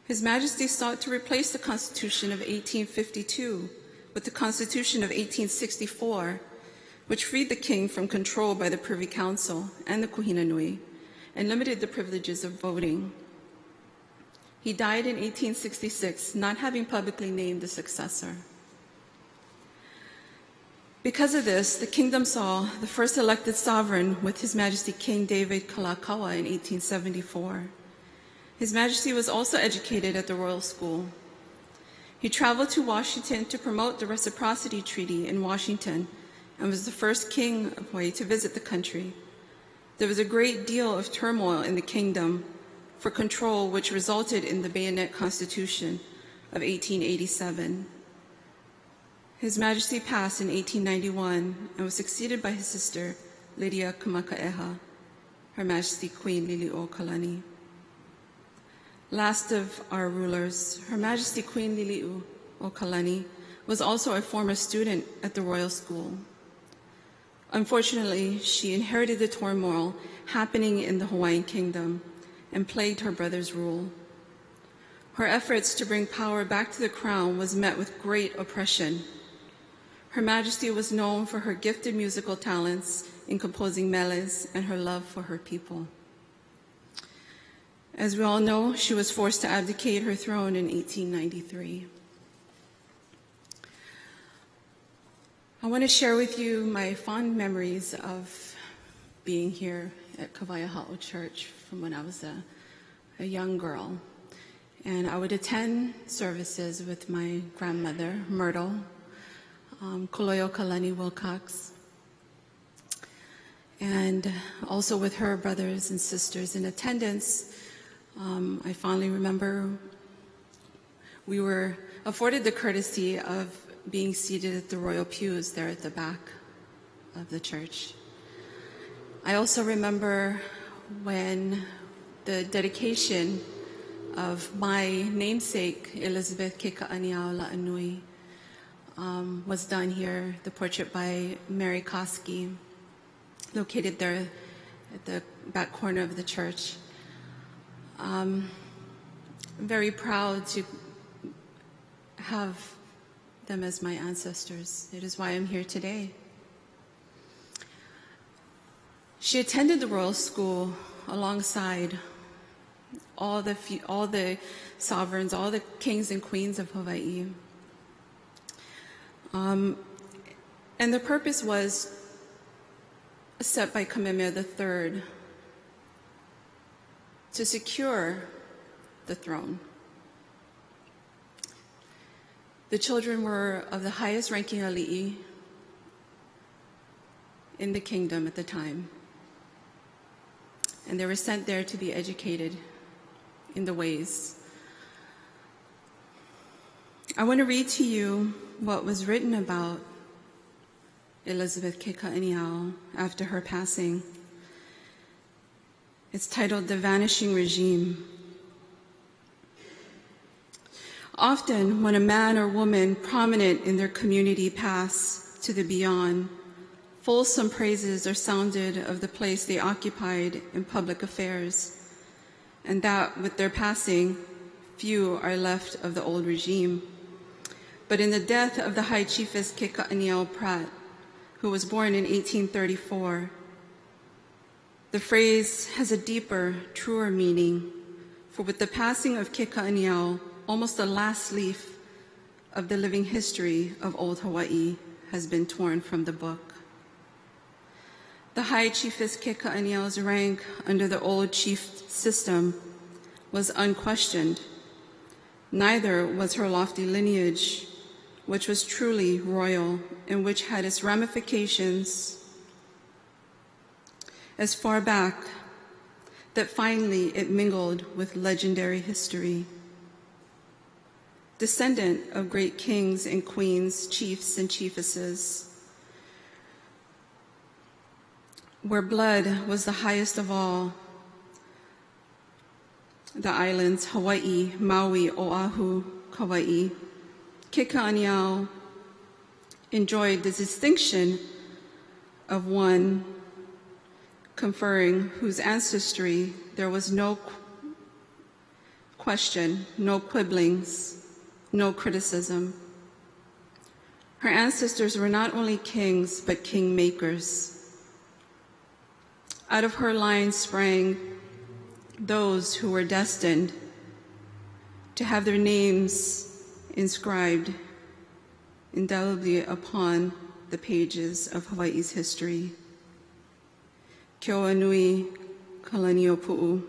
[SPEAKER 8] His Majesty sought to replace the Constitution of 1852 with the Constitution of 1864, which freed the king from control by the Privy Council and the Kuhina Nui and limited the privileges of voting. He died in 1866, not having publicly named a successor. Because of this, the kingdom saw the first elected sovereign with His Majesty King David Kalakaua in 1874. His Majesty was also educated at the Royal School. He traveled to Washington to promote the Reciprocity Treaty in Washington and was the first king of Hawaii to visit the country. There was a great deal of turmoil in the kingdom for control, which resulted in the Bayonet Constitution of 1887. His Majesty passed in 1891 and was succeeded by his sister, Lydia Kamakaeha, Her Majesty Queen Liliuokalani. Last of our rulers, Her Majesty Queen Liliuokalani was also a former student at the Royal School. Unfortunately, she inherited the turmoil happening in the Hawaiian Kingdom and plagued her brother's rule. Her efforts to bring power back to the crown was met with great oppression. Her Majesty was known for her gifted musical talents in composing meles and her love for her people. As we all know, she was forced to abdicate her throne in 1893. I want to share with you my fond memories of being here at Kawaiahao Church from when I was a young girl. And I would attend services with my grandmother, Myrtle, Koloyo Kalani Wilcox, and also with her brothers and sisters in attendance. I fondly remember we were afforded the courtesy of being seated at the royal pews there at the back of the church. I also remember when the dedication of my namesake, Elizabeth Keka'aniao La'anui, was done here, the portrait by Mary Koski, located there at the back corner of the church. I'm very proud to have them as my ancestors. It is why I'm here today. She attended the Royal School alongside all the sovereigns, all the kings and queens of Hawaii. And the purpose was set by Kamehameha III to secure the throne. The children were of the highest ranking ali'i in the kingdom at the time. And they were sent there to be educated in the ways. I want to read to you what was written about Elizabeth Keka'aniao after her passing. It's titled The Vanishing Regime. Often, when a man or woman prominent in their community pass to the beyond, fulsome praises are sounded of the place they occupied in public affairs, and that with their passing, few are left of the old regime. But in the death of the High Chiefess Keka'aniao Pratt, who was born in 1834, the phrase has a deeper, truer meaning, for with the passing of Keka'aniao, almost the last leaf of the living history of old Hawaii has been torn from the book. The High Chiefess Keka'aniao's rank under the old chief system was unquestioned. Neither was her lofty lineage, which was truly royal and which had its ramifications as far back that finally it mingled with legendary history. Descendant of great kings and queens, chiefs and chiefesses, where blood was the highest of all, the islands Hawaii, Maui, Oahu, Kauai. Kekaaniao enjoyed the distinction of one conferring whose ancestry there was no question, no quibblings, no criticism. Her ancestors were not only kings, but kingmakers. Out of her line sprang those who were destined to have their names inscribed indelibly upon the pages of Hawaii's history. Keoanui Kalaniʻopuʻu,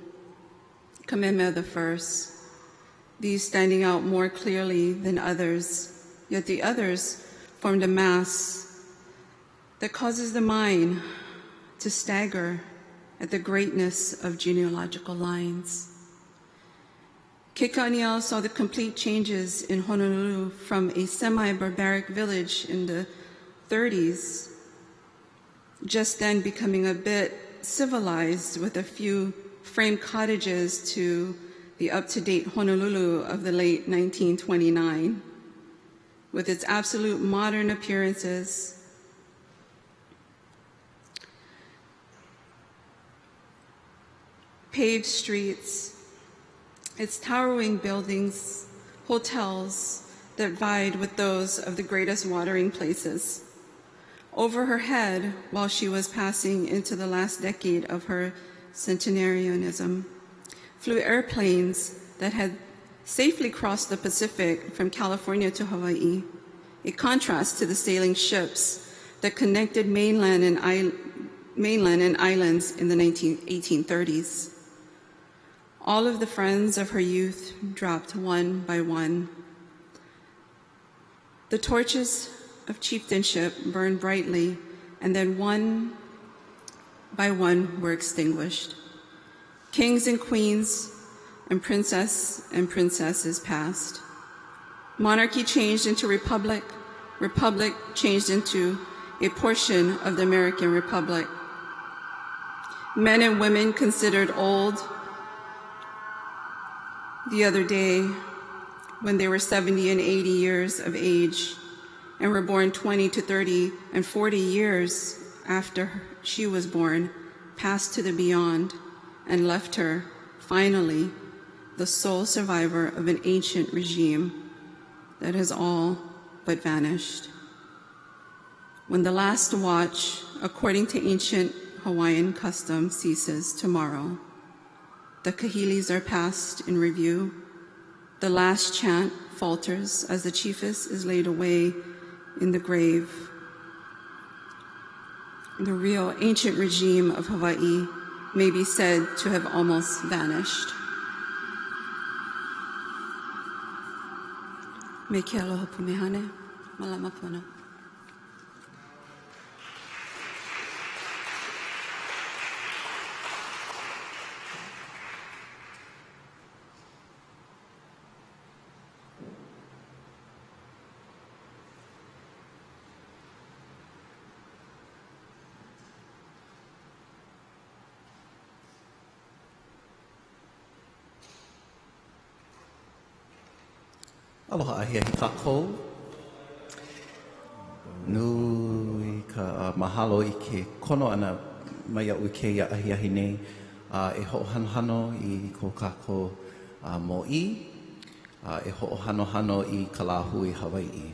[SPEAKER 8] Kamehameha I, these standing out more clearly than others, yet the others formed a mass that causes the mind to stagger at the greatness of genealogical lines. Kekaaniao saw the complete changes in Honolulu from a semi-barbaric village in the 30s, just then becoming a bit civilized with a few frame cottages, to the up-to-date Honolulu of the late 1929, with its absolute modern appearances. Paved streets, its towering buildings, hotels that vied with those of the greatest watering places. Over her head, while she was passing into the last decade of her centenarianism, flew airplanes that had safely crossed the Pacific from California to Hawaii, a contrast to the sailing ships that connected mainland and islands in the 1830s. All of the friends of her youth dropped one by one. The torches of chieftainship burned brightly, and then one by one were extinguished. Kings and queens and princesses passed. Monarchy changed into republic. Republic changed into a portion of the American Republic. Men and women considered old the other day when they were 70 and 80 years of age and were born 20 to 30 and 40 years after she was born, passed to the beyond and left her, finally, the sole survivor of an ancient regime that has all but vanished. When the last watch, according to ancient Hawaiian custom, ceases tomorrow, the kahilis are passed in review. The last chant falters as the chiefess is laid away in the grave. The real ancient regime of Hawaii may be said to have almost vanished. Me ke aloha pumehane, malama pono.
[SPEAKER 2] Aloha ahia hi kākou. Nui ka mahalo I ke kono ana mai au I ke ia ahi ahi nei. E ho'ohanohano I ko kākou mo'i. E ho'ohanohano I ka lāhui Hawaii.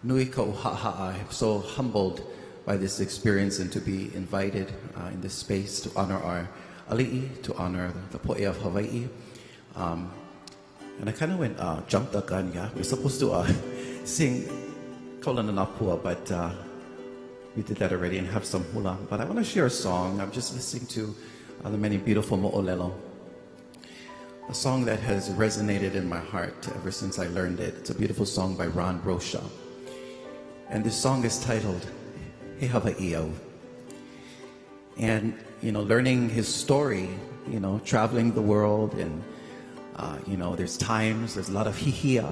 [SPEAKER 2] Nui ka uha'a. I'm so humbled by this experience and to be invited in this space to honor our ali'i, to honor the po'e of Hawaii. And I kind of went, jumped the gun, yeah. We're supposed to sing Kaulana Napua, but we did that already and have some hula. But I want to share a song. I'm just listening to the many beautiful mo'olelo. A song that has resonated in my heart ever since I learned it. It's a beautiful song by Ron Rocha. And this song is titled, He Hawaii'au. And, you know, learning his story, you know, traveling the world and you know, there's times, there's a lot of hihia,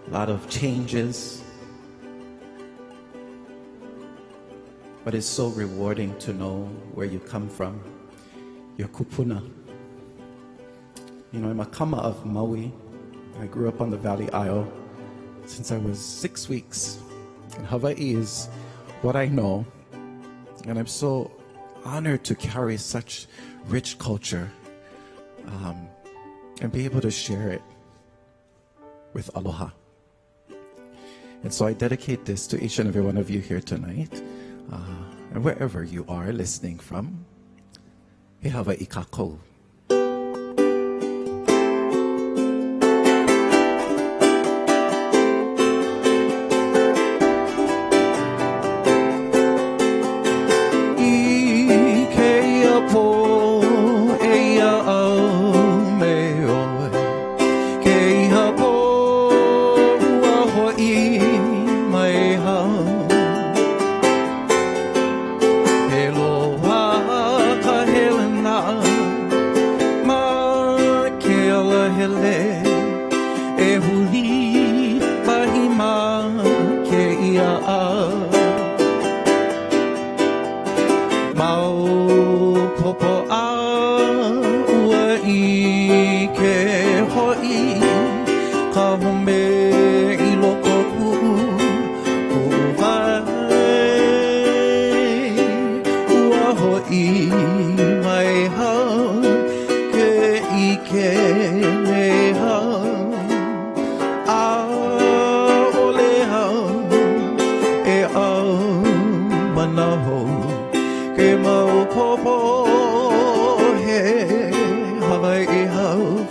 [SPEAKER 2] a lot of changes. but it's so rewarding to know where you come from, your kupuna. You know, I'm a kama of Maui. I grew up on the Valley Isle since I was 6 weeks. And Hawaii is what I know. And I'm so honored to carry such rich culture and be able to share it with Aloha. And so I dedicate this to each and every one of you here tonight. And wherever you are listening from, he Hawaii kākou.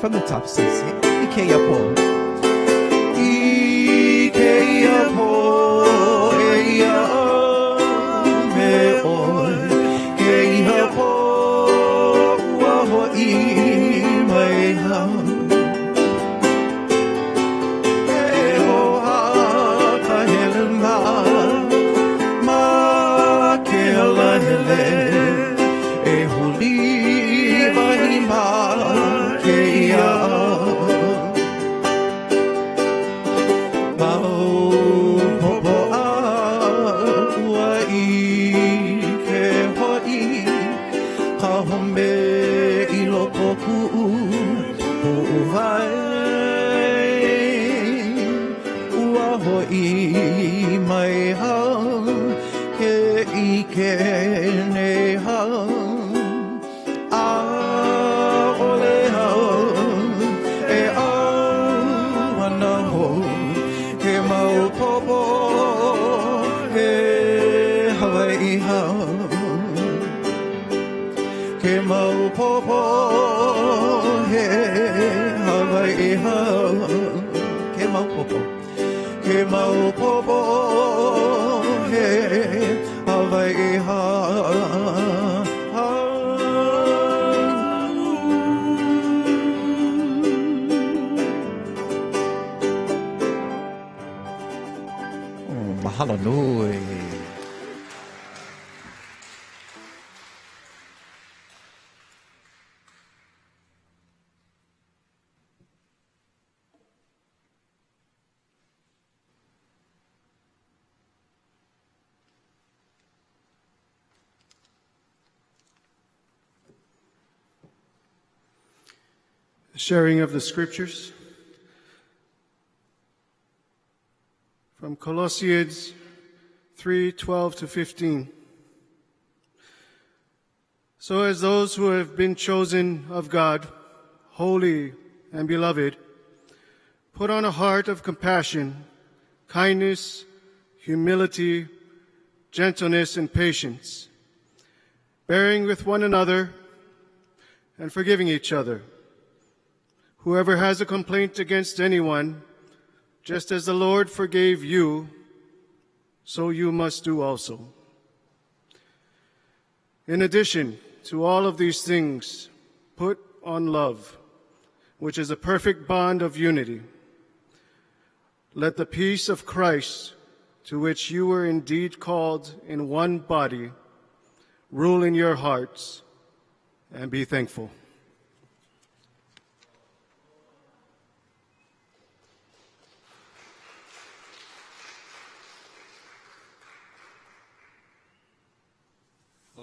[SPEAKER 2] From the top says Ike Yapo. Ike Yapo, Eya me oi. Ke Yapo, waho I mai ha. Ehoha ka helena, ma ke ala hele. Ehuli vahima. Mahalo nui.
[SPEAKER 7] Sharing of the scriptures from Colossians 3:12 to 15. So as those who have been chosen of God, holy and beloved, put on a heart of compassion, kindness, humility, gentleness, and patience, bearing with one another and forgiving each other. Whoever has a complaint against anyone, just as the Lord forgave you, so you must do also. In addition to all of these things, put on love, which is a perfect bond of unity. Let the peace of Christ, to which you were indeed called in one body, rule in your hearts, and be thankful.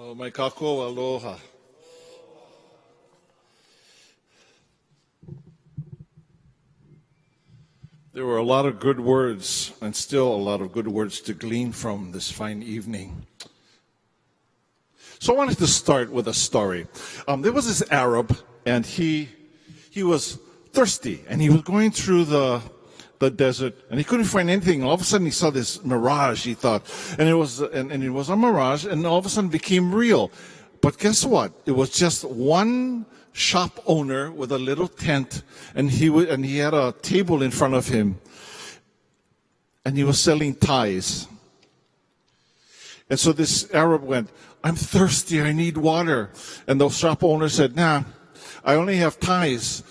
[SPEAKER 9] Oh, my kako, aloha. There were a lot of good words, and still a lot of good words to glean from this fine evening. So I wanted to start with a story. There was this Arab, and he was thirsty, and he was going through the desert, and he couldn't find anything. All of a sudden, he saw this mirage. He thought, and it was a mirage, and all of a sudden, it became real. But guess what? It was just one shop owner with a little tent, and he had a table in front of him, and he was selling ties. And so this Arab went, "I'm thirsty, I need water." And the shop owner said, "Nah, I only have ties.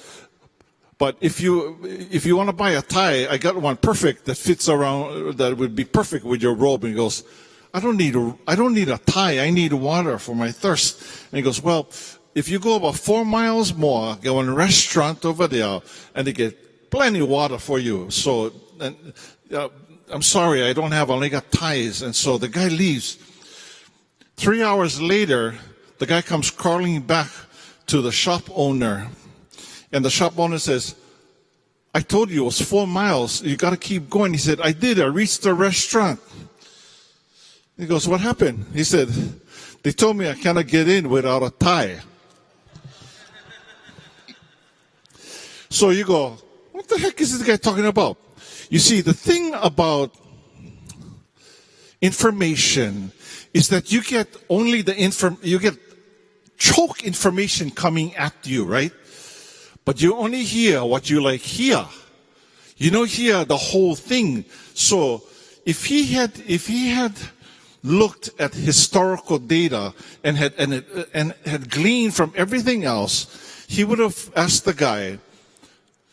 [SPEAKER 9] But if you want to buy a tie, I got one perfect that fits around, that would be perfect with your robe." And he goes, I don't need a tie, I need water for my thirst." And he goes, "Well, if you go about 4 miles more, go in a restaurant over there, and they get plenty of water for you. So, I'm sorry, I only got ties." And so the guy leaves. 3 hours later, the guy comes crawling back to the shop owner. And the shop owner says, "I told you it was 4 miles. You got to keep going." He said, "I did. I reached the restaurant." He goes, "What happened?" He said, "They told me I cannot get in without a tie." So you go, what the heck is this guy talking about? You see, the thing about information is that you get only you get choke information coming at you, right? But you only hear what you hear. You don't hear the whole thing. So if he had looked at historical data and had gleaned from everything else, he would have asked the guy,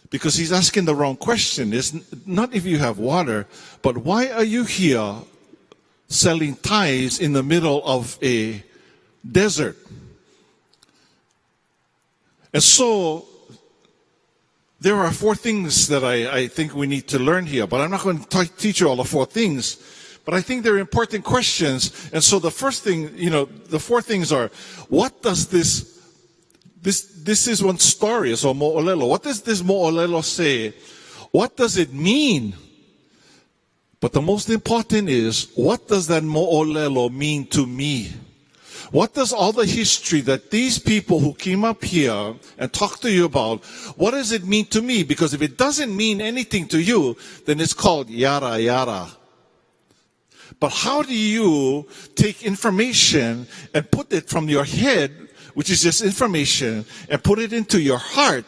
[SPEAKER 9] because he's asking the wrong question. It's not if you have water, but why are you here selling ties in the middle of a desert? And so there are 4 things that I think we need to learn here, but I'm not going to teach you all the 4 things. But I think they're important questions. And so the first thing, the 4 things are, what does this is one story, so mo'olelo. What does this mo'olelo say? What does it mean? But the most important is, what does that mo'olelo mean to me? What does all the history that these people who came up here and talked to you about, what does it mean to me? Because if it doesn't mean anything to you, then it's called yara yara. But how do you take information and put it from your head, which is just information, and put it into your heart?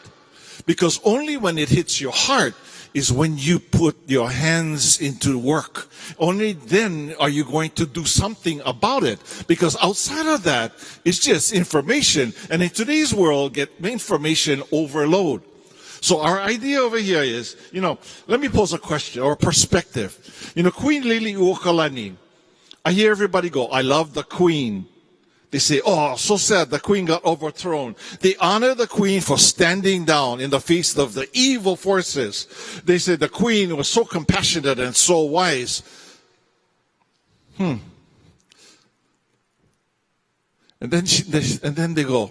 [SPEAKER 9] Because only when it hits your heart is when you put your hands into work. Only then are you going to do something about it. Because outside of that, it's just information. And in today's world, get information overload. So our idea over here is, let me pose a question or a perspective. Queen Liliuokalani, I hear everybody go, "I love the Queen." They say, "Oh, so sad, the Queen got overthrown." They honor the Queen for standing down in the face of the evil forces. They say the Queen was so compassionate and so wise. And then they go,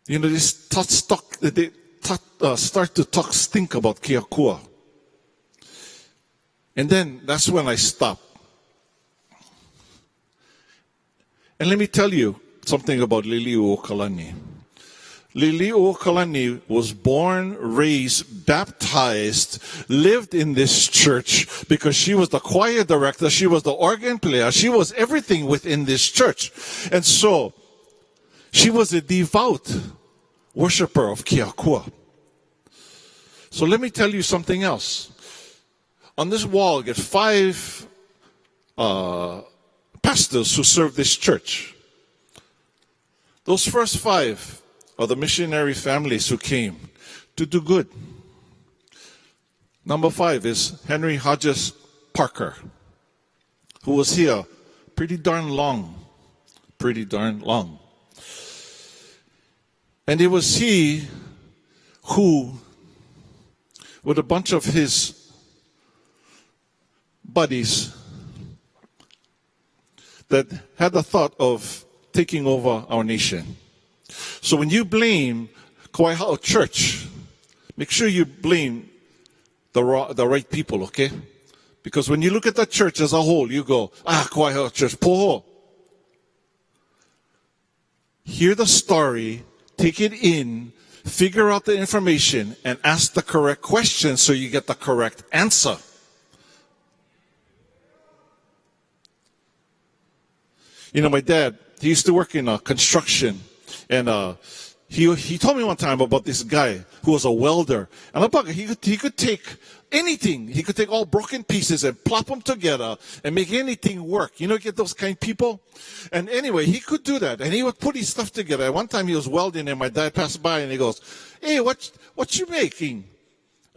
[SPEAKER 9] they start to stink about Kiakua. And then that's when I stop. And let me tell you something about Liliuokalani. Liliuokalani was born, raised, baptized, lived in this church because she was the choir director, she was the organ player, she was everything within this church. And so, she was a devout worshiper of Kiakua. So let me tell you something else. On this wall, you get 5 pastors who serve this church. Those first 5 are the missionary families who came to do good. Number 5 is Henry Hodges Parker, who was here pretty darn long. And it was he who, with a bunch of his buddies, that had the thought of taking over our nation. So when you blame Kawaiahao Church, make sure you blame the right people, okay? Because when you look at the church as a whole, you go, Kawaiahao Church, poho. Hear the story, take it in, figure out the information, and ask the correct question so you get the correct answer. You know, my dad, he used to work in construction, and he told me one time about this guy who was a welder. And about he could take anything. He could take all broken pieces and plop them together and make anything work. You know, get those kind of people? And anyway, he could do that. And he would put his stuff together. And one time he was welding and my dad passed by and he goes, "Hey, what you making?"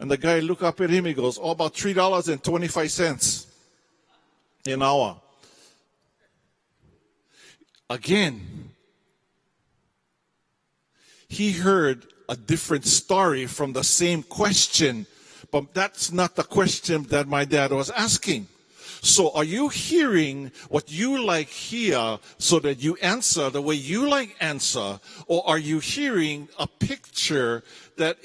[SPEAKER 9] And the guy looked up at him, he goes, about $3.25 an hour. Again, he heard a different story from the same question, but that's not the question that my dad was asking. So are you hearing what you like hear so that you answer the way you like answer, or are you hearing a picture that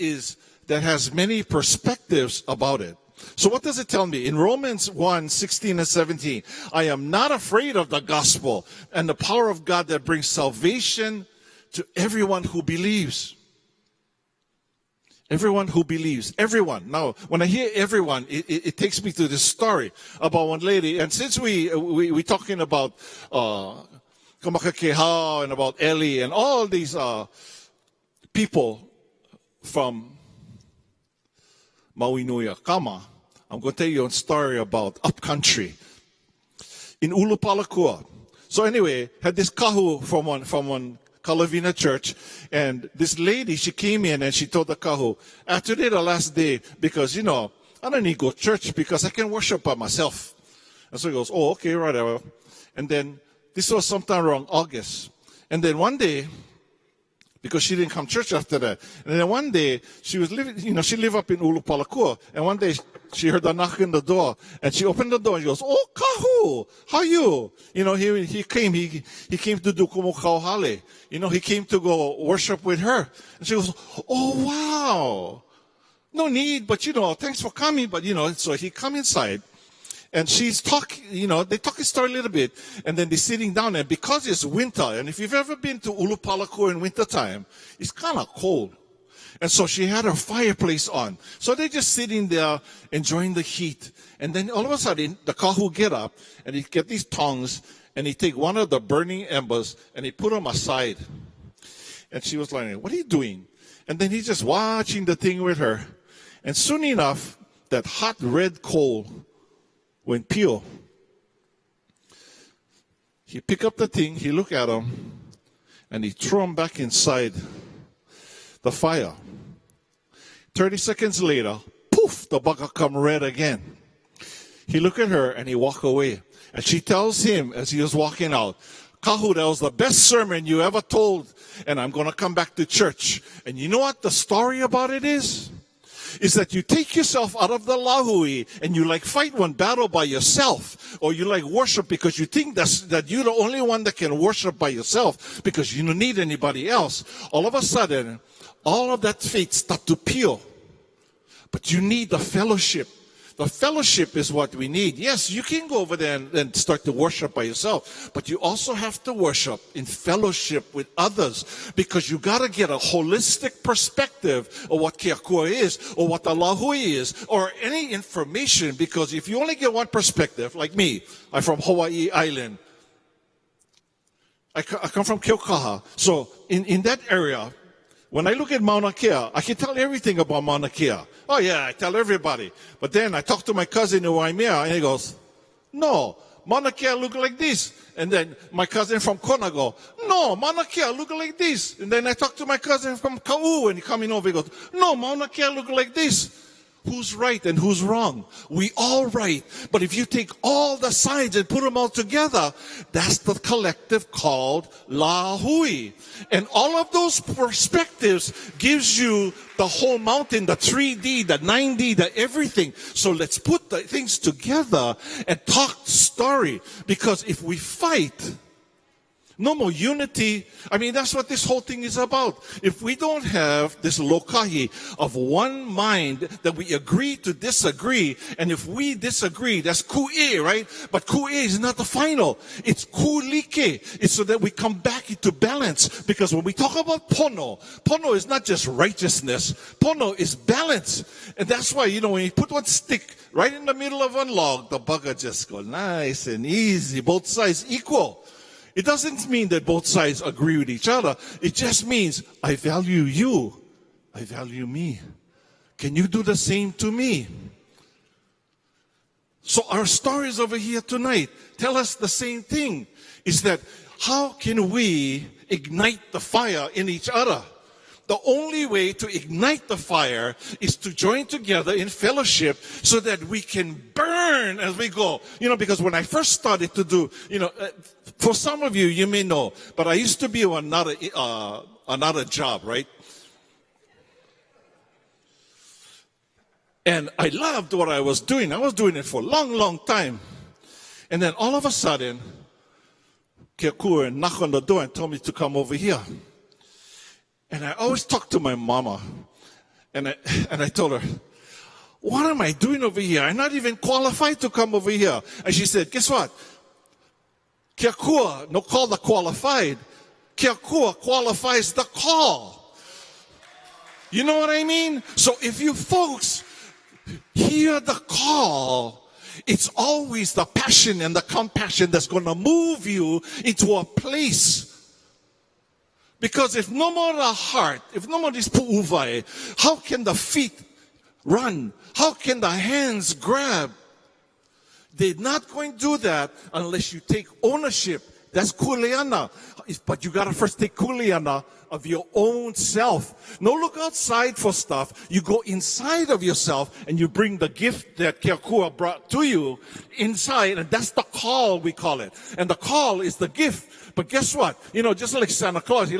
[SPEAKER 9] has many perspectives about it? So what does it tell me? In Romans 1:16 and 17, I am not afraid of the gospel and the power of God that brings salvation to everyone who believes. Everyone who believes. Everyone. Now, when I hear everyone, it takes me to this story about one lady. And since we talking about Kawaiahao and about Eli and all these people from Mauinuia, Kama, I'm going to tell you a story about upcountry in Ulupalakua. So anyway, had this kahu from one Kalavina church, and this lady, she came in and she told the kahu, today the last day, because, you know, I don't need to go to church because I can worship by myself. And so he goes, oh, okay, whatever. And then this was sometime around August. And then one day, because she didn't come to church after that. And then one day, she was living, you know, she lived up in Ulupalakua. And one day, she heard a knock on the door. And she opened the door and she goes, oh, kahu, how you? You know, he came to do kumukauhale. You know, he came to go worship with her. And she goes, oh, wow. No need, but, you know, thanks for coming. But, you know, so he come inside. And she's talking, you know, they talk a story a little bit, and then they're sitting down, and because it's winter, and if you've ever been to Ulupalakua in wintertime, it's kind of cold. And so she had her fireplace on. So they're just sitting there enjoying the heat. And then all of a sudden, the kahu get up, and he get these tongs, and he take one of the burning embers, and he put them aside. And she was like, what are you doing? And then he's just watching the thing with her. And soon enough, that hot red coal went pure. He picked up the thing, he looked at him, and he threw him back inside the fire. 30 seconds later, poof, the bucket come red again. He looked at her and he walked away. And she tells him as he was walking out, kahu, that was the best sermon you ever told, and I'm going to come back to church. And you know what the story about it is? Is that you take yourself out of the lahui and you like fight one battle by yourself, or you like worship because you think that you're the only one that can worship by yourself because you don't need anybody else. All of a sudden, all of that faith start to peel. But you need the fellowship. The fellowship is what we need. Yes, you can go over there and start to worship by yourself, but you also have to worship in fellowship with others, because you got to get a holistic perspective of what Keakua is, or what the lahui is, or any information, because if you only get one perspective, like me, I'm from Hawaii Island. I come from Keaukaha. So in that area, when I look at Mauna Kea, I can tell everything about Mauna Kea. Oh yeah, I tell everybody. But then I talk to my cousin in Waimea, and he goes, no, Mauna Kea look like this. And then my cousin from Kona go, no, Mauna Kea look like this. And then I talk to my cousin from Kau, and he coming over, he goes, no, Mauna Kea look like this. Who's right and who's wrong? We all right. But if you take all the sides and put them all together, that's the collective called La Hui. And all of those perspectives gives you the whole mountain, the 3D, the 9D, the everything. So let's put the things together and talk story. Because if we fight, no more unity. I mean, that's what this whole thing is about. If we don't have this lokahi of one mind that we agree to disagree, and if we disagree, that's ku'e, right? But ku'e is not the final. It's kulike. It's so that we come back into balance. Because when we talk about pono, pono is not just righteousness. Pono is balance. And that's why, when you put one stick right in the middle of one log, the bugger just go nice and easy. Both sides equal. It doesn't mean that both sides agree with each other. It just means I value you. I value me. Can you do the same to me? So our stories over here tonight tell us the same thing. Is that how can we ignite the fire in each other? The only way to ignite the fire is to join together in fellowship so that we can burn as we go. Because when I first started to do, for some of you, you may know, but I used to be on another job, right? And I loved what I was doing. I was doing it for a long, long time. And then all of a sudden, Keakua knocked on the door and told me to come over here. And I always talk to my mama. And I told her, what am I doing over here? I'm not even qualified to come over here. And she said, guess what? Keakua, no call the qualified. Keakua qualifies the call. You know what I mean? So if you folks hear the call, it's always the passion and the compassion that's going to move you into a place. Because if no more the heart, if no more this pu'uvai, how can the feet run? How can the hands grab? They're not going to do that unless you take ownership. That's kuleana. But you got to first take kuleana of your own self. No look outside for stuff. You go inside of yourself and you bring the gift that Keakua brought to you inside. And that's the call, we call it. And the call is the gift. But guess what? Just like Santa Claus, he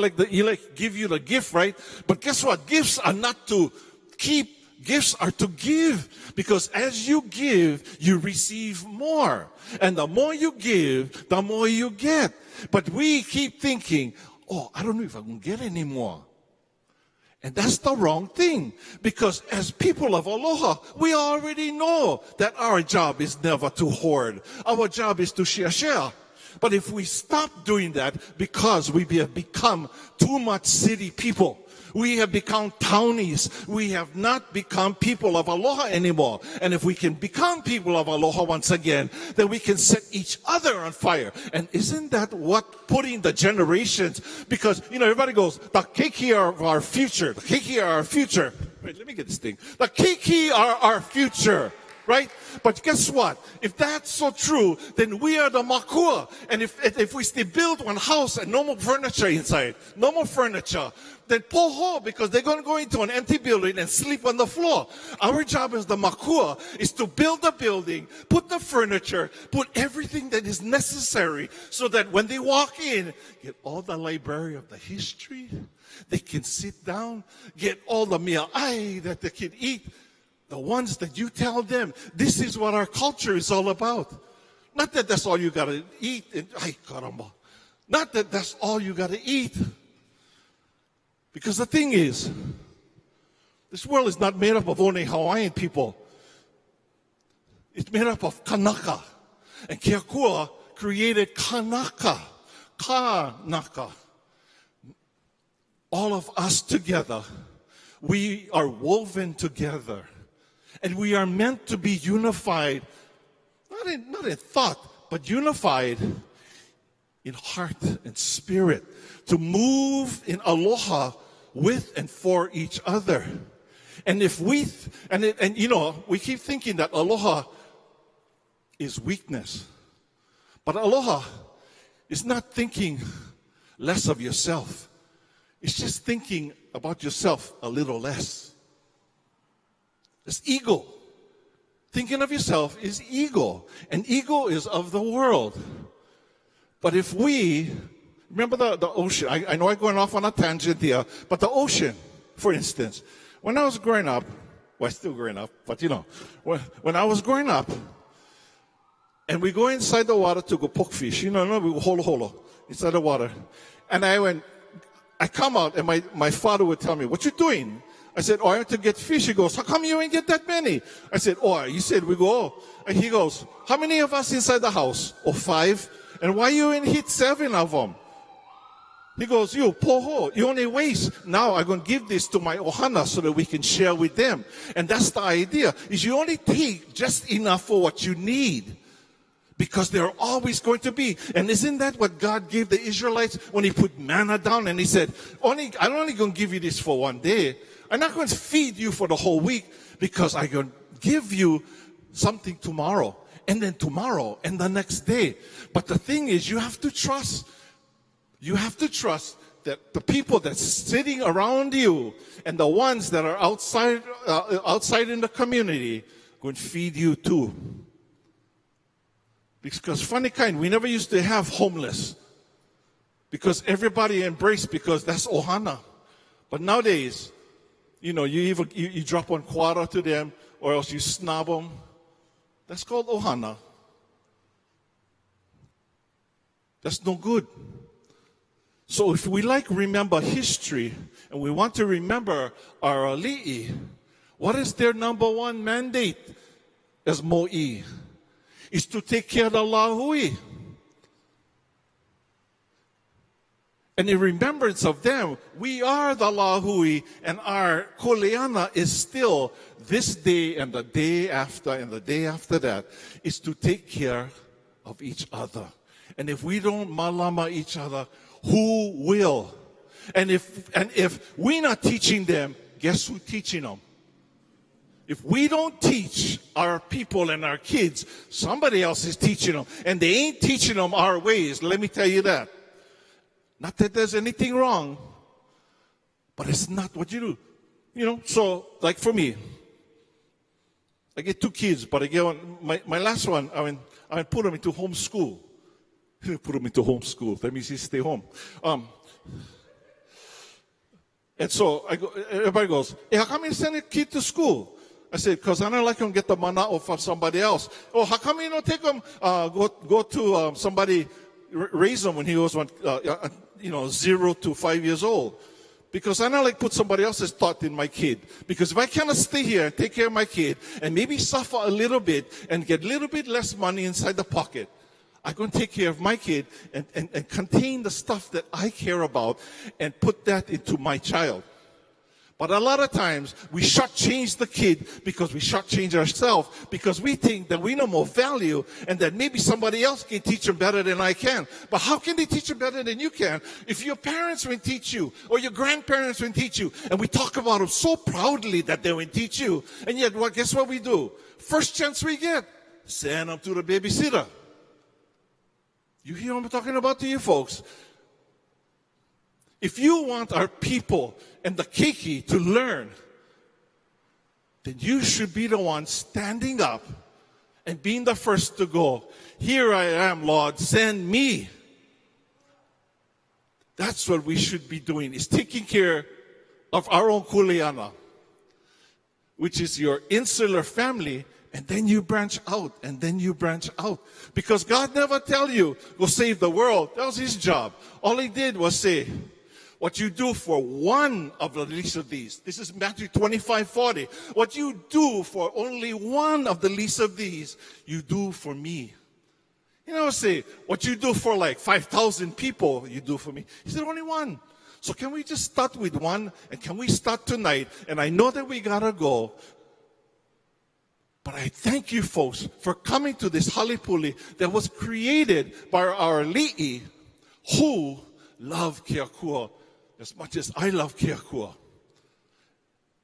[SPEAKER 9] give you the gift, right? But guess what? Gifts are not to keep. Gifts are to give. Because as you give, you receive more. And the more you give, the more you get. But we keep thinking, I don't know if I can get any more. And that's the wrong thing. Because as people of Aloha, we already know that our job is never to hoard. Our job is to share. But if we stop doing that because we have become too much city people, we have become townies, we have not become people of Aloha anymore. And if we can become people of Aloha once again, then we can set each other on fire. And isn't that what putting the generations, because, everybody goes, the keiki are our future, the keiki are our future. Wait, let me get this thing. The keiki are our future. Right? But guess what? If that's so true, then we are the makua. And if we still build one house and no more furniture inside, no more furniture, then poho, because they're going to go into an empty building and sleep on the floor. Our job as the makua is to build the building, put the furniture, put everything that is necessary so that when they walk in, get all the library of the history, they can sit down, get all the mia'ai that they can eat. The ones that you tell them, this is what our culture is all about. Not that that's all you got to eat. Ay, caramba. Not that that's all you got to eat. Because the thing is, this world is not made up of only Hawaiian people. It's made up of Kanaka. And Keakua created Kanaka. Kanaka. All of us together, we are woven together. And we are meant to be unified, not in thought, but unified in heart and spirit, to move in aloha with and for each other. And if we, we keep thinking that aloha is weakness. But aloha is not thinking less of yourself. It's just thinking about yourself a little less. It's ego. Thinking of yourself is ego. And ego is of the world. But if we, remember the ocean. I know I'm going off on a tangent here, but the ocean, for instance, when I was growing up, well, I'm still growing up, but you know, when I was growing up, and we go inside the water to go poke fish, we go holo inside the water. And I come out, and my father would tell me, "What you doing?" I said, "Oh, I have to get fish." He goes, "How come you ain't get that many?" I said, "Oh, you said we go." And he goes, "How many of us inside the house?" "Oh, 5. "And why you ain't hit 7 of them?" He goes, "You poho, you only waste. Now I'm going to give this to my ohana so that we can share with them." And that's the idea, is you only take just enough for what you need. Because there are always going to be. And isn't that what God gave the Israelites when He put manna down and He said, I'm only going to give you this for one day. I'm not going to feed you for the whole week because I'm going to give you something tomorrow. And then tomorrow and the next day. But the thing is, you have to trust. You have to trust that the people that's sitting around you and the ones that are outside in the community going to feed you too. Because funny kind, we never used to have homeless. Because everybody embraced, because that's ohana. But nowadays, you drop 1 quarter to them, or else you snub them. That's called ohana. That's no good. So if we remember history, and we want to remember our ali'i, what is their number one mandate as mo'i? Is to take care of the lahui. And in remembrance of them, we are the lahui, and our koleana is still this day and the day after and the day after that, is to take care of each other. And if we don't malama each other, who will? And if we're not teaching them, guess who's teaching them? If we don't teach our people and our kids, somebody else is teaching them. And they ain't teaching them our ways. Let me tell you that. Not that there's anything wrong, but it's not what you do. So like for me, I get 2 kids, but I get my last one, I put them into homeschool. Put them into homeschool. That means he stay home. And so everybody goes, "Hey, how come you send a kid to school?" I said, "Because I don't like him get the mana'o from somebody else." "Oh, how come you don't take him, go to somebody, raise him when he was 0 to 5 years old?" Because I don't like put somebody else's thought in my kid. Because if I cannot stay here and take care of my kid and maybe suffer a little bit and get a little bit less money inside the pocket, I'm going to take care of my kid and contain the stuff that I care about and put that into my child. But a lot of times, we shortchange the kid because we shortchange ourselves, because we think that we know more value and that maybe somebody else can teach them better than I can. But how can they teach them better than you can if your parents will teach you or your grandparents will teach you? And we talk about them so proudly that they will teach you. And yet, guess what we do? First chance we get, send them to the babysitter. You hear what I'm talking about to you folks? If you want our people and the keiki to learn, then you should be the one standing up and being the first to go, "Here I am, Lord, send me." That's what we should be doing, is taking care of our own kuleana, which is your insular family, and then you branch out, and then you branch out. Because God never tell you, go save the world. That was His job. All He did was say, what you do for one of the least of these. This is Matthew 25:40. What you do for only one of the least of these, you do for me. Say, what you do for like 5,000 people, you do for me. He said, only one. So can we just start with one? And can we start tonight? And I know that we gotta go. But I thank you folks for coming to this halipuli that was created by our li'i who love Keakua as much as I love Keakua.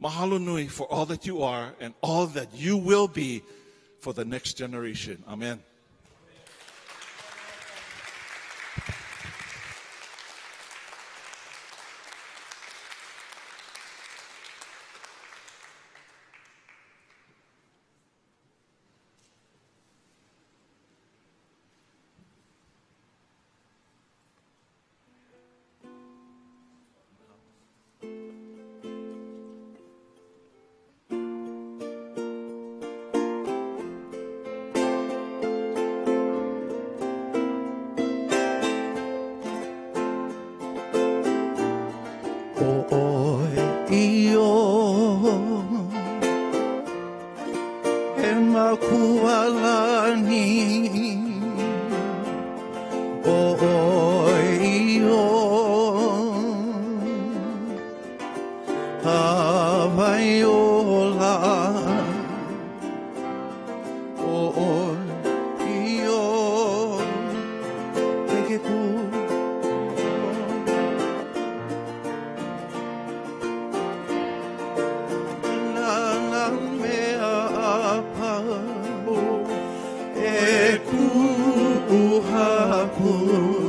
[SPEAKER 9] Mahalo nui for all that you are and all that you will be for the next generation. Amen.
[SPEAKER 2] kuuhapun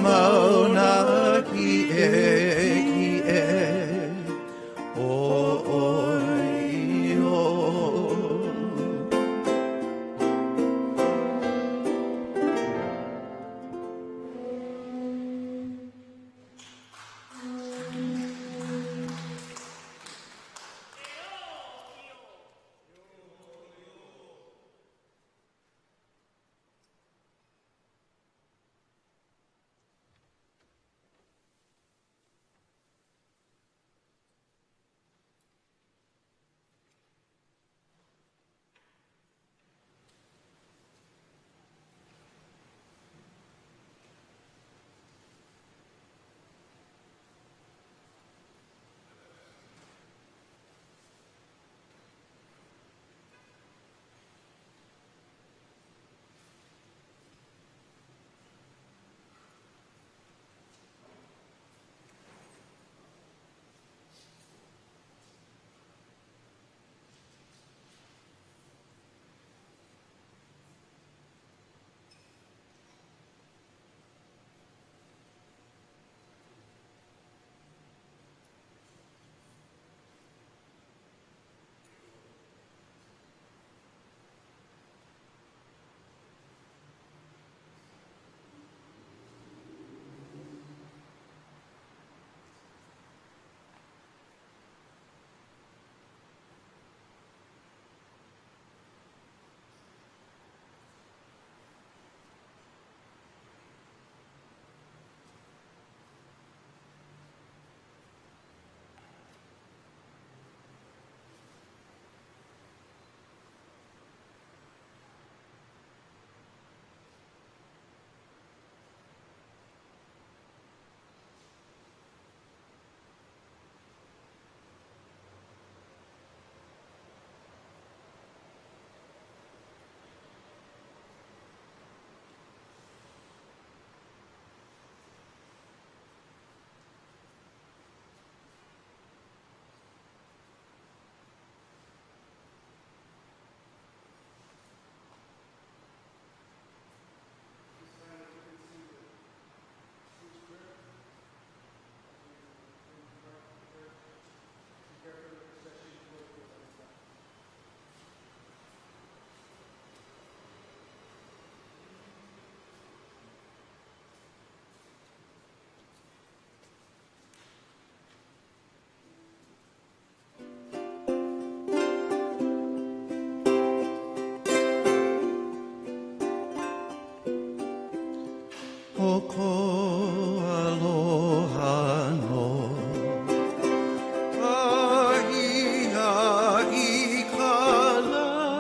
[SPEAKER 2] Mauna ki aloha no Ahia I kalani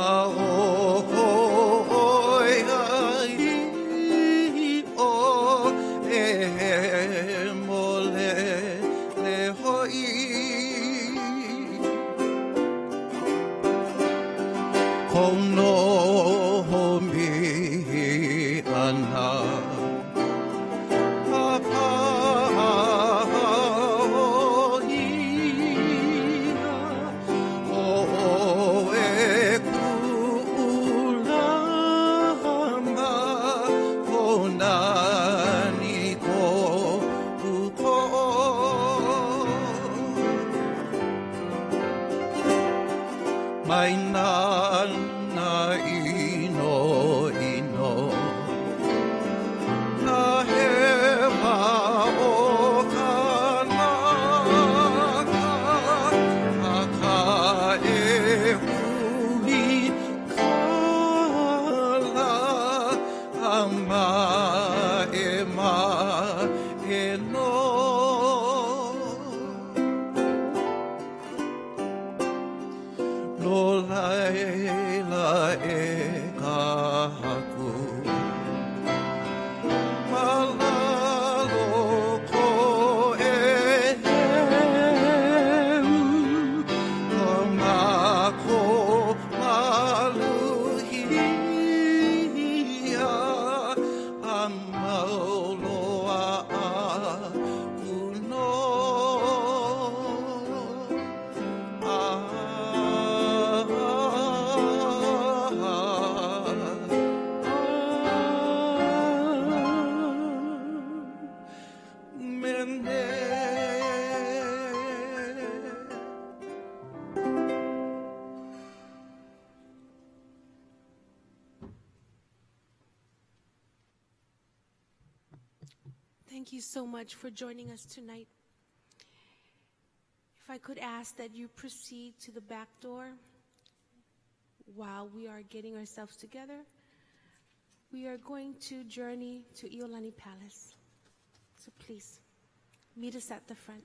[SPEAKER 2] Aoko oi ai o e mole le hoi Kono homi ana Papa ia o e kula
[SPEAKER 10] ama e ma e no no laila e kahaku malalo ko e hem mako maluhia amauloa kuno
[SPEAKER 4] Thank you so much for joining us tonight. If I could ask that you proceed to the back door while we are getting ourselves together. We are going to journey to Iolani Palace. So please, meet us at the front.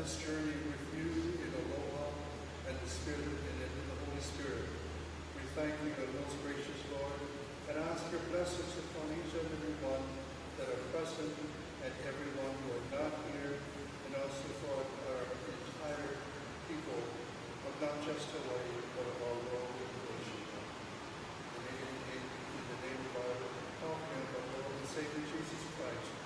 [SPEAKER 7] this journey with you in Aloha and the Spirit and in the Holy Spirit. We thank you, the most gracious Lord, and ask your blessings upon each and every one that are present and everyone who are not here, and also for our entire people of not just Hawaii, but of our world and nation. In the name of our Lord and Savior Jesus Christ,